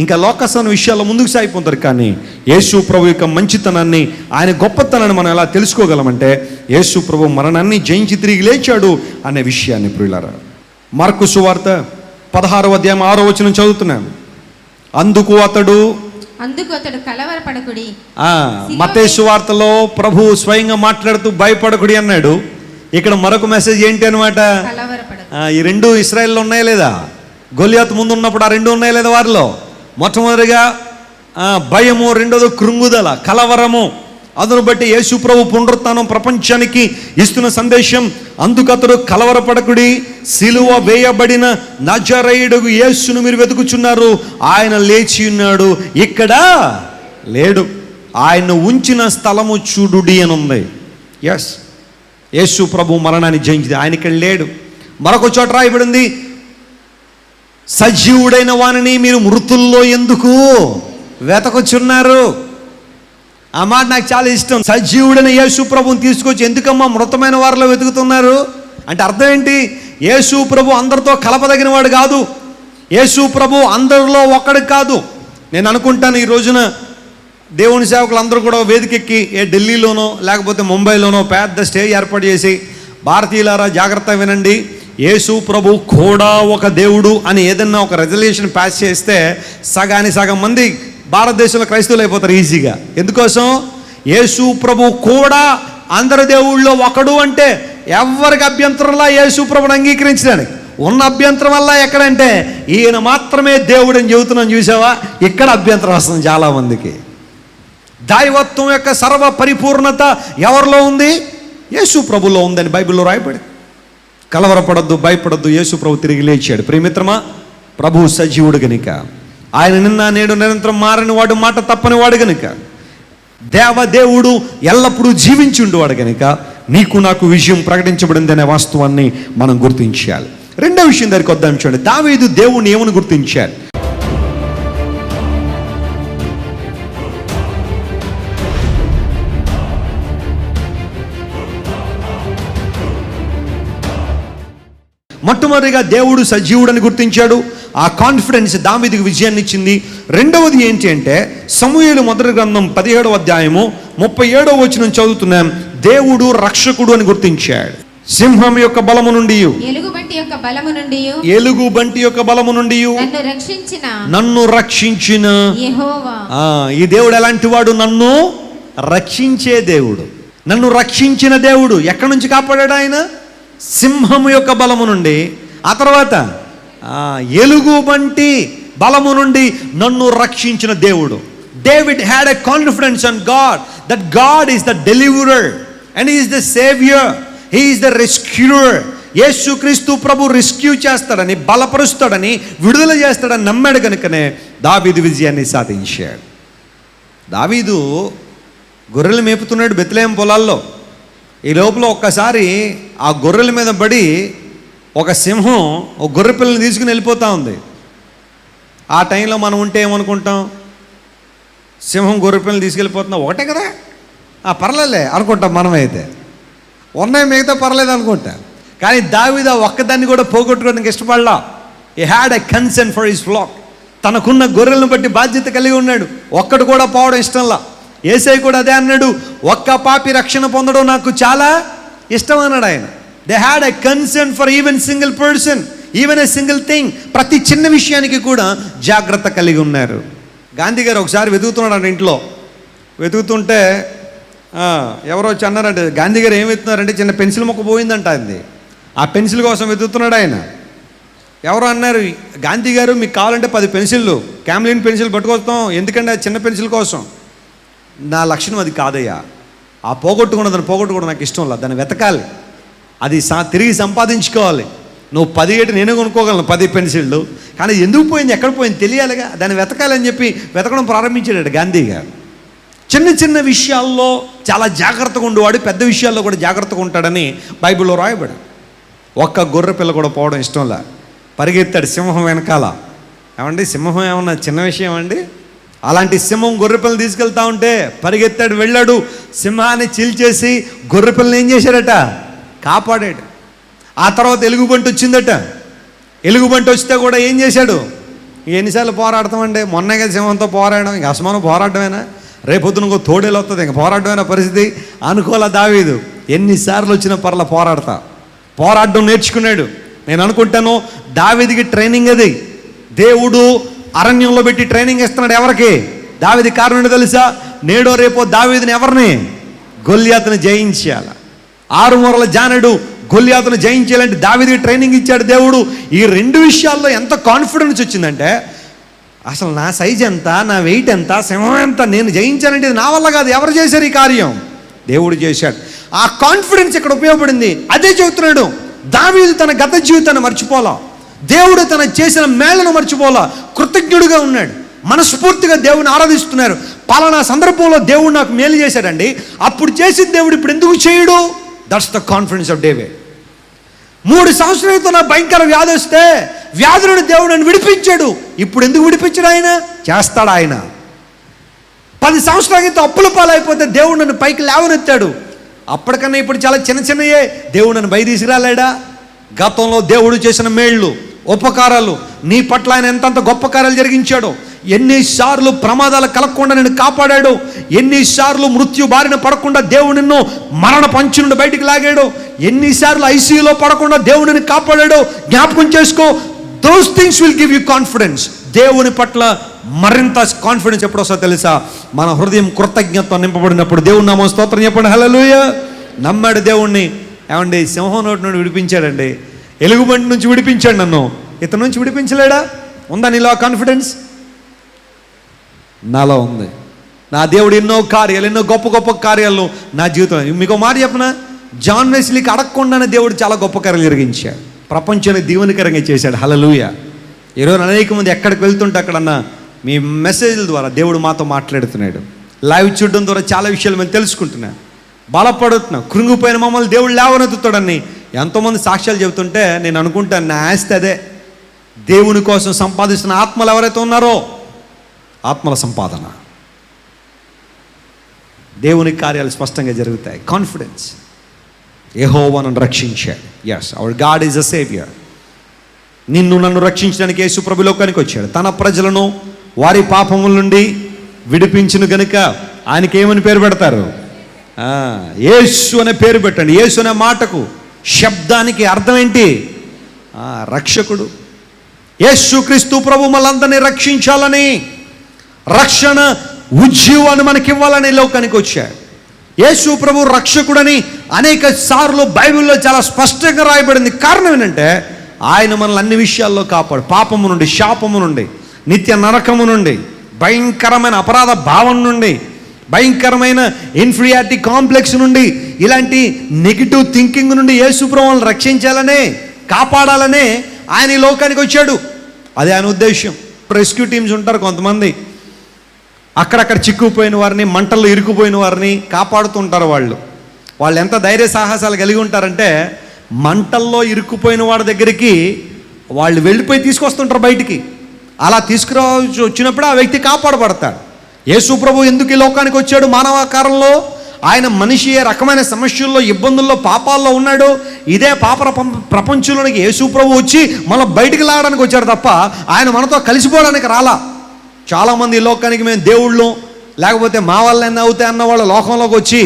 ఇంకా లోకసన విషయాల్లో ముందుకు సాగిపోతారు. కానీ యేసు ప్రభు యొక్క మంచితనాన్ని, ఆయన గొప్పతనాన్ని మనం ఎలా తెలుసుకోగలమంటే యేసు ప్రభు మరణాన్ని జయించి తిరిగి లేచాడు అనే విషయాన్ని ప్రియులారా. మార్కు సువార్త 16వ అధ్యాయం 6వ వచనం చదువుతున్నాను. అందుకు అతడు కలవరపడకుడి. మత్తయి సువార్తలో ప్రభు స్వయంగా మాట్లాడుతూ భయపడకుడి అన్నాడు. ఇక్కడ మరొక మెసేజ్ ఏంటి అనమాట? ఈ రెండు ఇశ్రాయేల్లో ఉన్నాయా లేదా? గొలియాతు ముందు ఉన్నప్పుడు ఆ రెండు ఉన్నాయా లేదా వారిలో? మొట్టమొదటిగా భయము, రెండోది కృంగుదల, కలవరము. అందును బట్టి యేసు ప్రభు పునరుత్థానం ప్రపంచానికి ఇస్తున్న సందేశం. అందుకతడు కలవరపడకుడి, సిలువ వేయబడిన నజరేయుడగు యేసును మీరు వెతుకుచున్నారు, ఆయన లేచి ఉన్నాడు, ఇక్కడ లేడు, ఆయన ఉంచిన స్థలము చూడుడి అని ఉంది. ఎస్, యేసు ప్రభు మరణాన్ని జయించింది, ఆయన ఇక్కడ లేడు. మరొక చోట రాయబడింది, సజీవుడైన వానిని మీరు మృతుల్లో ఎందుకు వెతకుచున్నారు. ఆ మాట నాకు చాలా ఇష్టం. సజీవుడైన యేసు ప్రభుని తీసుకొచ్చి ఎందుకమ్మా మృతమైన వారిలో వెతుకుతున్నారు అంటే అర్థం ఏంటి? యేసు ప్రభు అందరితో కలపదగిన వాడు కాదు. యేసు ప్రభు అందరిలో ఒక్కడు కాదు. నేను అనుకుంటాను ఈ రోజున దేవుని సేవకులు అందరూ కూడా వేదికెక్కి ఢిల్లీలోనో లేకపోతే ముంబైలోనో పెద్ద స్టేజ్ ఏర్పాటు చేసి, భారతీయులారా జాగ్రత్త వినండి, యేసు ప్రభు కూడా ఒక దేవుడు అని ఏదన్నా ఒక రెజల్యూషన్ పాస్ చేస్తే సగం మంది భారతదేశంలో క్రైస్తవులు అయిపోతారు ఈజీగా. ఎందుకోసం? యేసు ప్రభు కూడా అందరి దేవుళ్ళలో ఒకడు అంటే ఎవరికి అభ్యంతరంలా యేసు ప్రభుని అంగీకరించడానికి ఉన్న అభ్యంతరం వల్ల ఎక్కడంటే ఈయన మాత్రమే దేవుడు అని చెబుతున్నాం. చూసావా, ఇక్కడ అభ్యంతరం వస్తుంది చాలామందికి. దైవత్వం యొక్క సర్వ పరిపూర్ణత ఎవరిలో ఉంది? యేసు ప్రభులో ఉందని బైబిల్లో రాయబడి. కలవరపడద్దు, భయపడద్దు, యేసు ప్రభు తిరిగి లేచాడు. ప్రియమిత్రమా, ప్రభు సజీవుడు గనుక, ఆయన నిన్న నేడు నిరంతరం మారని వాడు, మాట తప్పని వాడు గనుక, దేవదేవుడు ఎల్లప్పుడూ జీవించి ఉండేవాడు గనుక నీకు నాకు విజయం ప్రకటించబడింది అనే వాస్తవాన్ని మనం గుర్తించాలి. రెండో విషయం దగ్గరికి వద్దాం. చూడండి, దావీదు దేవుణ్ణి ఏమని గుర్తించాడు? మొట్టమొదటిగా దేవుడు సజీవుడని గుర్తించాడు. ఆ కాన్ఫిడెన్స్ దావీదుకు విజయాన్ని ఇచ్చింది. రెండవది ఏంటి అంటే సమూయేలు మొదటి గ్రంథం 17వ అధ్యాయము 37వ వచనం చదువుతున్నాం. దేవుడు రక్షకుడు అని గుర్తించాడు. సింహం యొక్క బలము నుండి, ఎలుగుబంటి యొక్క బలము నుండి నన్ను రక్షించిన యెహోవా. ఈ దేవుడు ఎలాంటి వాడు? నన్ను రక్షించే దేవుడు, నన్ను రక్షించిన దేవుడు. ఎక్కడి నుంచి కాపాడాడు ఆయన? సింహము యొక్క బలము నుండి. ఆ తర్వాత ఎలుగుబంటి బలము నుండి నన్ను రక్షించిన దేవుడు. David had a confidence on God that God is the deliverer and he is the saviour, he is the rescuer. Yesukreestu ప్రభు రెస్క్యూ చేస్తాడని, బలపరుస్తాడని, విడుదల చేస్తాడని నమ్మాడు కనుకనే దావీదు విజయాన్ని సాధించాడు. దావీదు గొర్రెలు మేపుతున్నాడు బెత్లెహేం పొలాల్లో. ఈ లోపల ఒక్కసారి ఆ గొర్రెల మీద పడి ఒక సింహం ఒక గొర్రె పిల్లని తీసుకుని వెళ్ళిపోతూ ఉంది. ఆ టైంలో మనం ఉంటే ఏమనుకుంటాం? సింహం గొర్రె పిల్లని తీసుకెళ్ళిపోతున్నా ఒకటే కదా, పర్లేదులే అనుకుంటాం మనమైతే. ఉన్నాయి మిగతా పర్లేదు అనుకుంటా. కానీ దావీదు ఒక్కదాన్ని కూడా పోగొట్టుకోవడానికి ఇష్టపడలా. He had a concern for his flock. తనకున్న గొర్రెలను బట్టి బాధ్యత కలిగి ఉన్నాడు. ఒక్కడు కూడా పోవడం ఇష్టంలా. యేసయ్య కూడా అదే అన్నాడు, ఒక్క పాపి రక్షణ పొందడం నాకు చాలా ఇష్టం అన్నాడు ఆయన. They had a concern for even single person, even a single thing. ప్రతి చిన్న విషయానికి కూడా జాగ్రత్త కలిగి ఉన్నారు. గాంధీ గారు ఒకసారి వెతుకుతున్నాడు ఇంట్లో. వెతుకుతుంటే ఎవరో వచ్చి అన్నారంటే, గాంధీ గారు ఏం వెతుకుతున్నారంటే చిన్న పెన్సిల్ మొక్క పోయిందంట అంది. ఆ పెన్సిల్ కోసం వెతుకుతున్నాడు ఆయన. ఎవరో అన్నారు, గాంధీ గారు మీకు కావాలంటే 10 పెన్సిళ్ళు క్యామ్లిన్ పెన్సిల్ పట్టుకొస్తాం, ఎందుకంటే ఆ చిన్న పెన్సిల్ కోసం. నా లక్షణం అది కాదయ్యా. ఆ దాన్ని పోగొట్టుకోవడం నాకు ఇష్టం లేదు. దాన్ని వెతకాలి, అది తిరిగి సంపాదించుకోవాలి. నువ్వు 10 ఏటి నేనే కొనుక్కోగలను 10 పెన్సిళ్ళు, కానీ ఎందుకు పోయింది ఎక్కడ పోయింది తెలియాలిగా, దాన్ని వెతకాలని చెప్పి వెతకడం ప్రారంభించాడు గాంధీ గారు. చిన్న చిన్న విషయాల్లో చాలా జాగ్రత్తగా ఉండేవాడు, పెద్ద విషయాల్లో కూడా జాగ్రత్తగా ఉంటాడని బైబిల్లో రాయబడి. ఒక్క గొర్రె పిల్ల కూడా పోవడం ఇష్టంలా పరిగెత్తాడు సింహం వెనకాల. ఏమండి సింహం ఏమన్నా చిన్న విషయం అండి? అలాంటి సింహం గొర్రెపిల్లని తీసుకెళ్తా ఉంటే పరిగెత్తాడు, వెళ్ళాడు, సింహాన్ని చీల్చేసి గొర్రెపిల్లని ఏం చేశాడట? కాపాడాడు. ఆ తర్వాత ఎలుగుబంటి వచ్చిందట. ఎలుగుబంటి వస్తే కూడా ఏం చేశాడు? ఎన్నిసార్లు పోరాడతామండి? మొన్నే కదా సింహంతో పోరాడడం, ఇంక అసమానం పోరాడమేనా? రేపొద్దున ఇంకో తోడేలు వస్తుంది, ఇంక పోరాడమైన పరిస్థితి అనుకోలే దావీదు. ఎన్నిసార్లు వచ్చినా పర్ల పోరాడడం నేర్చుకున్నాడు. నేను అనుకుంటాను దావీదుకి ట్రైనింగ్ అది. దేవుడు అరణ్యంలో పెట్టి ట్రైనింగ్ ఇస్తున్నాడు ఎవరికి? దావీదు. కారణం ఏంటో తెలుసా? నేడో రేపో దావీదుని ఎవరిని? గొల్యాతుని జయించాల. 6 మూరల జానడు గొల్యాతును జయించాలంటే దావీదుకి ట్రైనింగ్ ఇచ్చాడు దేవుడు. ఈ 2 విషయాల్లో ఎంత కాన్ఫిడెన్స్ వచ్చిందంటే, అసలు నా సైజ్ ఎంత, నా వెయిట్ ఎంత, సింహం ఎంత, నేను జయించానంటే ఇది నా వల్ల కాదు. ఎవరు చేశారు ఈ కార్యం? దేవుడు చేశాడు. ఆ కాన్ఫిడెన్స్ ఇక్కడ ఉపయోగపడింది. అదే చెబుతున్నాడు. దావీదు తన గత జీవితాన్ని మర్చిపోలా, దేవుడు తన చేసిన మేళ్లను మర్చిపోలా, కృతజ్ఞుడిగా ఉన్నాడు. మనస్ఫూర్తిగా దేవుని ఆరాధిస్తున్నారు. పలానా సందర్భంలో దేవుడు నాకు మేలు చేశాడండి, అప్పుడు చేసిన దేవుడు ఇప్పుడు ఎందుకు చేయడు? That's the confidence of David. 3 సంవత్సరాలతో నా భయంకర వ్యాధి వస్తే వ్యాధి నుండి దేవుడు నన్ను విడిపించాడు, ఇప్పుడు ఎందుకు విడిపించాడు? ఆయన చేస్తాడు. ఆయన 10 సంవత్సరాల క్రితం అప్పుల పాలైపోతే దేవుడు నన్ను పైకి లేవనెత్తాడు. అప్పటికన్నా ఇప్పుడు చాలా చిన్న చిన్నయే దేవుడు నన్ను బయ తీసుకురాలేడా? గతంలో దేవుడు చేసిన మేళ్ళు, ఉపకారాలు, నీ పట్ల ఆయన ఎంతంత గొప్ప కార్యాలు జరిగించాడో, ఎన్నిసార్లు ప్రమాదాలు కలగకుండా నేను కాపాడాడు, ఎన్నిసార్లు మృత్యు బారిన పడకుండా దేవుడు నిన్ను మరణ పంచు నుండి బయటికి లాగాడు, ఎన్నిసార్లు ఐసీయూలో పడకుండా దేవుడిని కాపాడాడు. జ్ఞాపకం చేసుకో. Those things will give you confidence. దేవుని పట్ల మరింత కాన్ఫిడెన్స్ ఎప్పుడు వస్తుందో తెలుసా? మన హృదయం కృతజ్ఞతతో నింపబడినప్పుడు. దేవుని నామం స్తోత్రం చెప్పండి. హల్లెలూయా. నమ్మాడు దేవుణ్ణి. ఏమండి సింహం నోటి నుండి విడిపించాడండి, ఎలుగుబంటి నుంచి విడిపించాడు నన్ను, ఇతని నుంచి విడిపించలేడా? ఉందా నీలో కాన్ఫిడెన్స్? నాలో ఉంది. నా దేవుడు ఎన్నో కార్యాలు, ఎన్నో గొప్ప గొప్ప కార్యాలు నా జీవితంలో. మీకు మాట చెప్పనా? జాన్ వెస్లీకి అడగకుండానే దేవుడు చాలా గొప్ప కార్యాలు జరిగించాడు. ప్రపంచాన్ని దీవెనకరంగా చేశాడు. హల్లెలూయా. ఈరోజు అనేక మంది ఎక్కడికి వెళ్తుంటే అక్కడన్నా మీ మెసేజ్ల ద్వారా దేవుడు మాతో మాట్లాడుతున్నాడు. లైవ్ చూడడం ద్వారా చాలా విషయాలు మేము తెలుసుకుంటున్నాం, బలపడుతున్నాం. కృంగిపోయిన మమ్మల్ని దేవుడు లేవనెత్తుతాడని ఎంతోమంది సాక్ష్యాలు చెబుతుంటే నేను అనుకుంటాను, నా ఆస్తి అదే. దేవుని కోసం సంపాదిస్తున్న ఆత్మలు ఎవరైతే ఉన్నారో, ఆత్మల సంపాదన, దేవుని కార్యాలు స్పష్టంగా జరుగుతాయి. కాన్ఫిడెన్స్. యెహోవా నన్ను రక్షించాడు. Yes, our God is a saviour. నిన్ను నన్ను రక్షించడానికి యేసు ప్రభు లోకానికి వచ్చాడు. తన ప్రజలను వారి పాపముల నుండి విడిపించును గనుక ఆయనకి ఏమని పేరు పెడతారు? యేసు అనే పేరు పెట్టండి. యేసు అనే మాటకు, శబ్దానికి అర్థం ఏంటి? రక్షకుడు. యేసు క్రీస్తు ప్రభు మనందరినీ రక్షించాలని, రక్షణ ఉజ్జీవాన్ని మనకివ్వాలని లోకానికి వచ్చాడు. యేసు ప్రభు రక్షకుడని అనేక సార్లు బైబిల్లో చాలా స్పష్టంగా రాయబడింది. కారణం ఏంటంటే ఆయన మనల్ని అన్ని విషయాల్లో కాపాడు. పాపము నుండి, శాపము నుండి, నిత్య నరకము నుండి, భయంకరమైన అపరాధ భావం నుండి, భయంకరమైన ఇన్ఫీరియారిటీ కాంప్లెక్స్ నుండి, ఇలాంటి నెగిటివ్ థింకింగ్ నుండి యేసు ప్రభువును రక్షించాలనే, కాపాడాలనే ఆయన ఈ లోకానికి వచ్చాడు. అదే ఆయన ఉద్దేశం. రెస్క్యూ టీమ్స్ ఉంటారు కొంతమంది, అక్కడక్కడ చిక్కుపోయిన వారిని, మంటల్లో ఇరుక్కుపోయిన వారిని కాపాడుతుంటారు. వాళ్ళు ఎంత ధైర్య సాహసాలు కలిగి ఉంటారంటే, మంటల్లో ఇరుక్కుపోయిన వాడి దగ్గరికి వాళ్ళు వెళ్ళిపోయి తీసుకొస్తుంటారు బయటికి. అలా తీసుకురావచ్చు వచ్చినప్పుడు ఆ వ్యక్తి కాపాడబడతాడు. యేసు ప్రభు ఎందుకు ఈ లోకానికి వచ్చాడు మానవాకారంలో? ఆయన మనిషి ఏ రకమైన సమస్యల్లో, ఇబ్బందుల్లో, పాపాల్లో ఉన్నాడు. ఇదే పాప ప్రపంచంలోనికి యేసు ప్రభు వచ్చి మనం బయటికి లాగడానికి వచ్చాడు తప్ప ఆయన మనతో కలిసిపోవడానికి రాలా. చాలామంది ఈ లోకానికి మేము దేవుళ్ళు, లేకపోతే మా వాళ్ళైనా అవుతాయి అన్న వాళ్ళు లోకంలోకి వచ్చి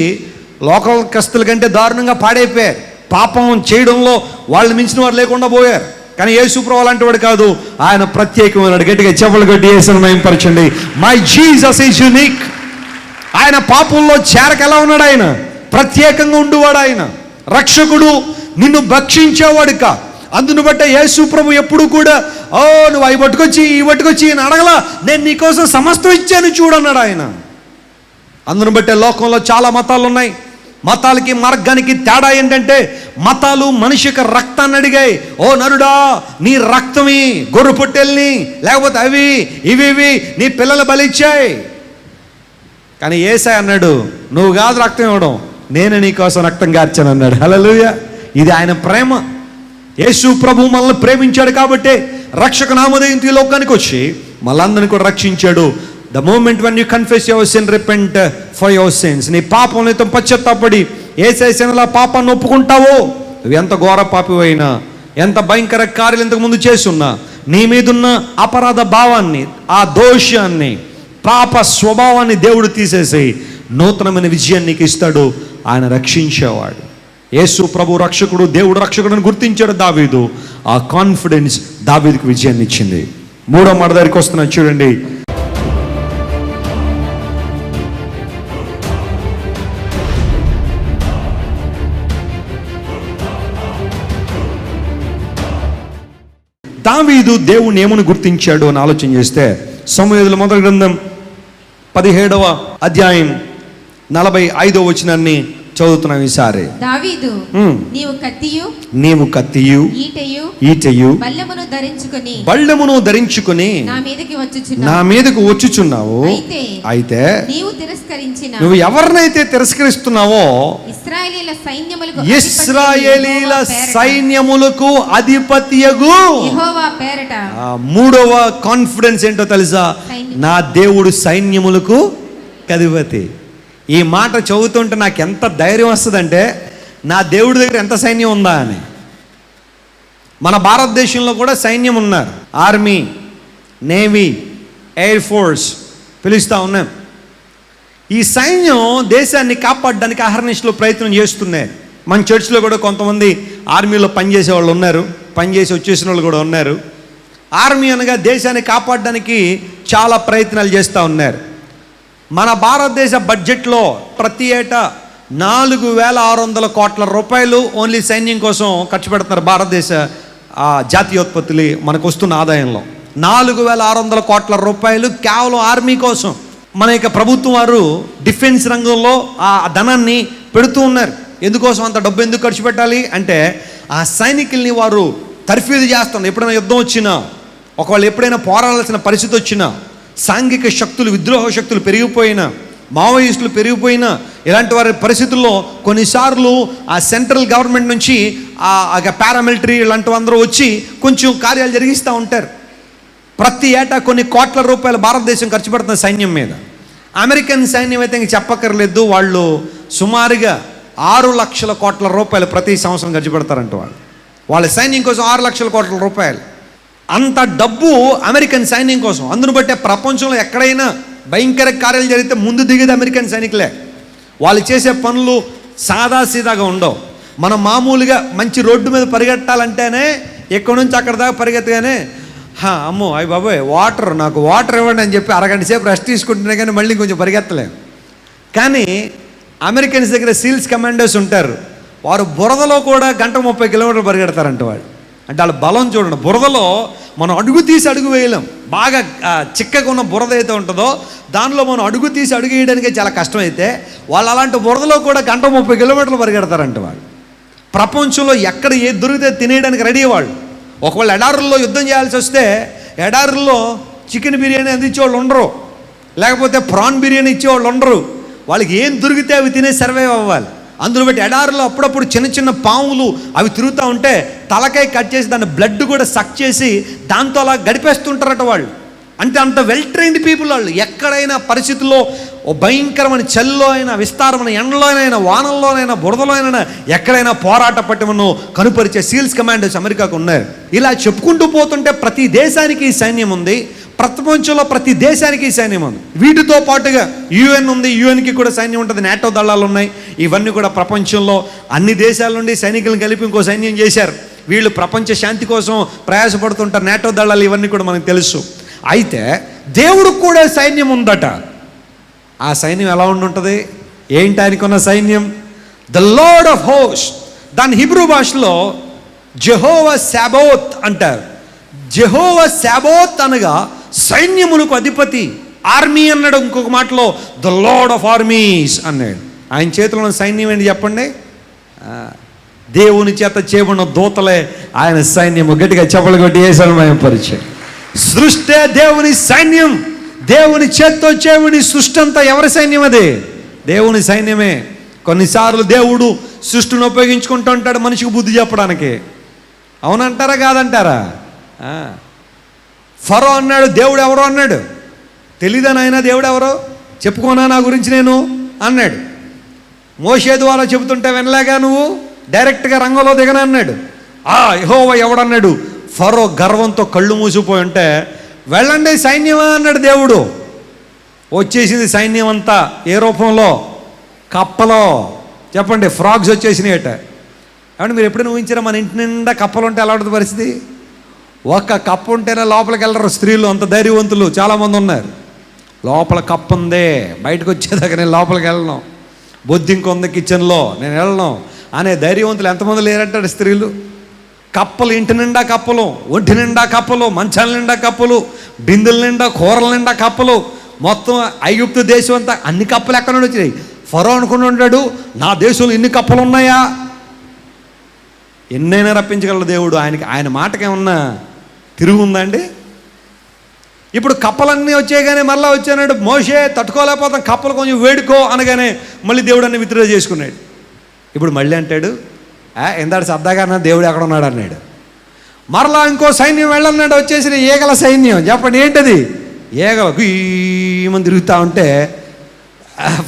లోకస్తుల కంటే దారుణంగా పాడైపోయారు. పాపం చేయడంలో వాళ్ళు మించిన వారు లేకుండా పోయారు. కానీ యేసు ప్రభు అలాంటి వాడు కాదు, ఆయన ప్రత్యేకమైనడు. గట్టిగా చెప్పులు కొట్టి యేసుని మహిమపరచండి. My Jesus is unique. ఆయన పాపంలో చేరక ఎలా ఉన్నాడు? ఆయన ప్రత్యేకంగా ఉండువాడు. ఆయన రక్షకుడు, నిన్ను భక్షించేవాడు కా. అందును బట్టే యేసు ప్రభు ఎప్పుడు కూడా నువ్వు అవి పట్టుకొచ్చి ఈ పట్టుకొచ్చి అని అడగలా, నేను నీకోసం సమస్తం ఇచ్చాను చూడన్నాడు ఆయన. అందును బట్టే లోకంలో చాలా మతాలు ఉన్నాయి. మతాలకి మార్గానికి తేడా ఏంటంటే, మతాలు మనిషి యొక్క రక్తాన్ని అడిగాయి. ఓ నరుడా, నీ రక్తమి గొర్రె పొట్టెల్ని, లేకపోతే అవి ఇవి నీ పిల్లలు బలిచ్చాయి. కానీ యేసయ్య అన్నాడు, నువ్వు కాదు రక్తం ఇవ్వడం, నేను నీకోసం రక్తం కార్చాను అన్నాడు. హల్లెలూయా. ఇది ఆయన ప్రేమ. యేసు ప్రభు మనల్ని ప్రేమించాడు కాబట్టే రక్షక నామధేయంతో ఈ లోకానికి వచ్చి మళ్ళందరినీ కూడా రక్షించాడు. The moment when you confess your sin, repent for your sins. నీ పాపంతో పశ్చాత్తాపడి యేసయ్య పాపాన్ని ఒప్పుకుంటావో, నువ్వు ఎంత ఘోర పాపివైనా, ఎంత భయంకర కార్యాలు ఇంతకు ముందు చేసున్నా, నీ మీదున్న అపరాధ భావాన్ని, ఆ దోషాన్ని, పాప స్వభావాన్ని దేవుడు తీసేసి నూతనమైన విజయాన్ని నీకు ఇస్తాడు. ఆయన రక్షించేవాడు. యేసు ప్రభు రక్షకుడు, దేవుడు రక్షకుడు గుర్తించాడు దావీదు. ఆ కాన్ఫిడెన్స్ దావీదుకు విజయాన్ని ఇచ్చింది. మూడో మాట దగ్గరికి వస్తున్నా చూడండి. దావీదు దేవుని ఏమని గుర్తించాడు అని ఆలోచన చేస్తే, సమూయేలు మొదటి గ్రంథం 17వ అధ్యాయం 45వ వచనాన్ని చదువుతున్నాం ఈసారి. దావీదు, నీవు కత్తియు ఈటెయు బల్లెమును ధరించుకొని నా మీదకు వచ్చుచున్నావు. అయితే నువ్వు ఎవరినైతే తిరస్కరిస్తున్నావో ఇశ్రాయేలీల సైన్యములకు అధిపతియగు యెహోవా పేరట. మూడవ కాన్ఫిడెన్స్ ఏంటో తెలుసా? నా దేవుడు సైన్యములకు అధిపతి. ఈ మాట చదువుతుంటే నాకు ఎంత ధైర్యం వస్తుందంటే, నా దేవుడి దగ్గర ఎంత సైన్యం ఉందా అని. మన భారతదేశంలో కూడా సైన్యం ఉన్నారు. ఆర్మీ, నేవీ, ఎయిర్ ఫోర్స్ పిలుస్తూ ఉన్నాం. ఈ సైన్యం దేశాన్ని కాపాడడానికి అహర్నిశలో ప్రయత్నం చేస్తున్నారు. మన చర్చ్లో కూడా కొంతమంది ఆర్మీలో పనిచేసే వాళ్ళు ఉన్నారు, పనిచేసి వచ్చేసిన వాళ్ళు కూడా ఉన్నారు. ఆర్మీ అనగా దేశాన్ని కాపాడడానికి చాలా ప్రయత్నాలు చేస్తూ ఉన్నారు. మన భారతదేశ బడ్జెట్లో ప్రతి ఏటా 4,600 కోట్ల రూపాయలు ఓన్లీ సైన్యం కోసం ఖర్చు పెడుతున్నారు. భారతదేశ జాతీయోత్పత్తులు మనకు వస్తున్న ఆదాయంలో 4,600 కోట్ల రూపాయలు కేవలం ఆర్మీ కోసం. మన యొక్క ప్రభుత్వం వారు డిఫెన్స్ రంగంలో ఆ ధనాన్ని పెడుతూ ఉన్నారు. ఎందుకోసం అంత డబ్బు ఎందుకు ఖర్చు పెట్టాలి అంటే, ఆ సైనికుల్ని వారు తర్ఫీదు చేస్తున్నారు. ఎప్పుడైనా యుద్ధం వచ్చినా, ఒకవేళ ఎప్పుడైనా పోరాడాల్సిన పరిస్థితి వచ్చినా, సాంఘిక శక్తులు, విద్రోహ శక్తులు పెరిగిపోయినా, మావోయిస్టులు పెరిగిపోయినా, ఇలాంటి వారి పరిస్థితుల్లో కొన్నిసార్లు ఆ సెంట్రల్ గవర్నమెంట్ నుంచి పారామిలిటరీ ఇలాంటి అందరూ వచ్చి కొంచెం కార్యాలు జరిగిస్తూ ఉంటారు. ప్రతి ఏటా కొన్ని కోట్ల రూపాయలు భారతదేశం ఖర్చు పెడుతున్న సైన్యం మీద. అమెరికన్ సైన్యం అయితే ఇంక చెప్పక్కర్లేదు. వాళ్ళు సుమారుగా 6 లక్షల కోట్ల రూపాయలు ప్రతి సంవత్సరం ఖర్చు పెడతారంట. వాళ్ళ సైన్యం కోసం 6 లక్షల కోట్ల రూపాయలు. అంత డబ్బు అమెరికన్ సైన్యం కోసం. అందును బట్టే ప్రపంచంలో ఎక్కడైనా భయంకర కార్యాలు జరిగితే ముందు దిగేది అమెరికన్ సైనికులే. వాళ్ళు చేసే పనులు సాదాసీదాగా ఉండవు. మనం మామూలుగా మంచి రోడ్డు మీద పరిగెట్టాలంటేనే ఎక్కడి నుంచి అక్కడ దాకా పరిగెత్తగానే అమ్మో అయ్యి బాబోయ్ నాకు వాటర్ ఇవ్వండి అని చెప్పి అరగంట సేపు రెస్ట్ తీసుకుంటున్నా కానీ మళ్ళీ కొంచెం పరిగెత్తలేము. కానీ అమెరికన్స్ దగ్గర సీల్స్ కమాండర్స్ ఉంటారు. వారు బురదలో కూడా 1:30 కిలోమీటర్లు పరిగెడతారంట. వాళ్ళు అంటే వాళ్ళ బలం చూడండి. బురదలో మనం అడుగు తీసి అడుగు వేయలేం. బాగా చిక్కగా ఉన్న బురద అయితే ఉంటుందో దానిలో మనం అడుగు తీసి అడుగు వేయడానికే చాలా కష్టమైతే, వాళ్ళు అలాంటి బురదలో కూడా 1:30 కిలోమీటర్లు పరిగెడతారంట. వాళ్ళు ప్రపంచంలో ఎక్కడ ఏది దొరికితే తినేయడానికి రెడీ. వాళ్ళు ఒకవేళ ఎడారుల్లో యుద్ధం చేయాల్సి వస్తే ఎడారుల్లో చికెన్ బిర్యానీ అందించేవాళ్ళు ఉండరు, లేకపోతే ప్రాన్ బిర్యానీ ఇచ్చేవాళ్ళు ఉండరు. వాళ్ళకి ఏం దొరికితే అవి తినే సర్వైవ్ అవ్వాలి. అందులో బట్టి ఎడారిలో అప్పుడప్పుడు చిన్న చిన్న పాములు అవి తిరుగుతూ ఉంటే తలకాయ కట్ చేసి దాని బ్లడ్ కూడా సక్ చేసి దాంతో అలా గడిపేస్తుంటారట వాళ్ళు. అంటే అంత వెల్ ట్రైన్డ్ పీపుల్ వాళ్ళు. ఎక్కడైనా పరిస్థితుల్లో ఓ భయంకరమైన చలిలో అయినా, విస్తారమైన ఎండలోనైనా, వానల్లోనైనా, బురదలోనైనా, ఎక్కడైనా పోరాట పట్టుమను కనుపరిచే సీల్స్ కమాండర్స్ అమెరికాకు ఉన్నారు. ఇలా చెప్పుకుంటూ పోతుంటే ప్రతి దేశానికి సైన్యం ఉంది, ప్రపంచంలో ప్రతి దేశానికి సైన్యం ఉంది. వీటితో పాటుగా యుఎన్ ఉంది, యుఎన్కి కూడా సైన్యం ఉంటుంది, నాటో దళాలు ఉన్నాయి. ఇవన్నీ కూడా ప్రపంచంలో అన్ని దేశాల నుండి సైనికులను కలిపి ఇంకో సైన్యం చేశారు. వీళ్ళు ప్రపంచ శాంతి కోసం ప్రయాసపడుతుంటారు, నాటో దళాలు. ఇవన్నీ కూడా మనకు తెలుసు. అయితే దేవుడికి కూడా సైన్యం ఉందట. ఆ సైన్యం ఎలా ఉండుంటుంది? ఏంటి ఆయనకున్న సైన్యం? The lord of host. దాని హిబ్రూ భాషలో జెహోవా సాబోత్ అంటారు. జెహోవా సాబోత్ అనగా సైన్యములకు అధిపతి. ఆర్మీ అన్నాడు ఇంకొక మాటలో, ద లార్డ్ ఆఫ్ ఆర్మీస్ అన్నాడు. ఆయన చేతిలో ఉన్న సైన్యం ఏంటి చెప్పండి? దేవుని చేత చేయబడిన దూతలే ఆయన సైన్యము. గట్టిగా చెప్పలు కొట్టి ఏసమయం పరిచయం. సృష్టి దేవుని సైన్యం. దేవుని చేత్తో చేయబడి సృష్టి అంతా ఎవరి సైన్యం? అది దేవుని సైన్యమే. కొన్నిసార్లు దేవుడు సృష్టిని ఉపయోగించుకుంటూ ఉంటాడు మనిషికి బుద్ధి చెప్పడానికి. అవునంటారా కాదంటారా? ఫరో అన్నాడు దేవుడు ఎవరో అన్నాడు. తెలీదా నాయనా దేవుడు ఎవరో? చెప్పుకోనా నా గురించి నేను అన్నాడు. మోషే ద్వారా చెబుతుంటే వినలేగా నువ్వు, డైరెక్ట్గా రంగంలో దిగన అన్నాడు. యెహోవా ఎవడన్నాడు? ఫరో గర్వంతో కళ్ళు మూసిపోయి ఉంటే వెళ్ళండి సైన్యమా అన్నాడు దేవుడు. వచ్చేసింది సైన్యం అంతా. ఏ రూపంలో? కప్పలో. చెప్పండి, ఫ్రాగ్స్ వచ్చేసినాయట. కాబట్టి మీరు ఎప్పుడైనా ఊహించారా మన ఇంటి నిండా కప్పలు ఉంటే ఎలా ఉంటుంది పరిస్థితి? ఒక్క కప్ప ఉంటేనే లోపలికి వెళ్ళరు స్త్రీలు, అంత ధైర్యవంతులు చాలామంది ఉన్నారు. లోపల కప్ప ఉందే, బయటకు వచ్చేదాకా నేను లోపలికి వెళ్ళను, బొద్దింక ఉంది కిచెన్లో నేను వెళ్ళను అనే ధైర్యవంతులు ఎంతమంది లేరంటాడు స్త్రీలు. కప్పలు, ఇంటి నిండా కప్పలు, ఒంటి నిండా కప్పలు, మంచాల నిండా కప్పలు, బిందుల నిండా, కూరల నిండా కప్పలు. మొత్తం ఐగుప్తు దేశం అంతా అన్ని కప్పలు ఎక్కడ నుండి వచ్చినాయి? ఫరో అనుకుని ఉంటాడు నా దేశంలో ఇన్ని కప్పలు ఉన్నాయా? ఎన్నైనా రప్పించగలడు దేవుడు. ఆయన మాటకేమన్నా తిరుగు ఉందండి? ఇప్పుడు కప్పలన్నీ వచ్చాయి కానీ మళ్ళీ వచ్చాడు మోషే తట్టుకోలేకపోతాం, కప్పలు కొంచెం వేడుకో అనగానే మళ్ళీ దేవుడు అన్ని విత్డ్రా చేసుకున్నాడు. ఇప్పుడు మళ్ళీ అంటాడు ఎందాడు సర్దాగా అన్న దేవుడు ఎక్కడ ఉన్నాడు అన్నాడు. మరలా ఇంకో సైన్యం వెళ్ళన్నాడు, వచ్చేసిన ఈగల సైన్యం. చెప్పండి ఏంటది? ఈగలు ఈమని తిరుగుతూ ఉంటే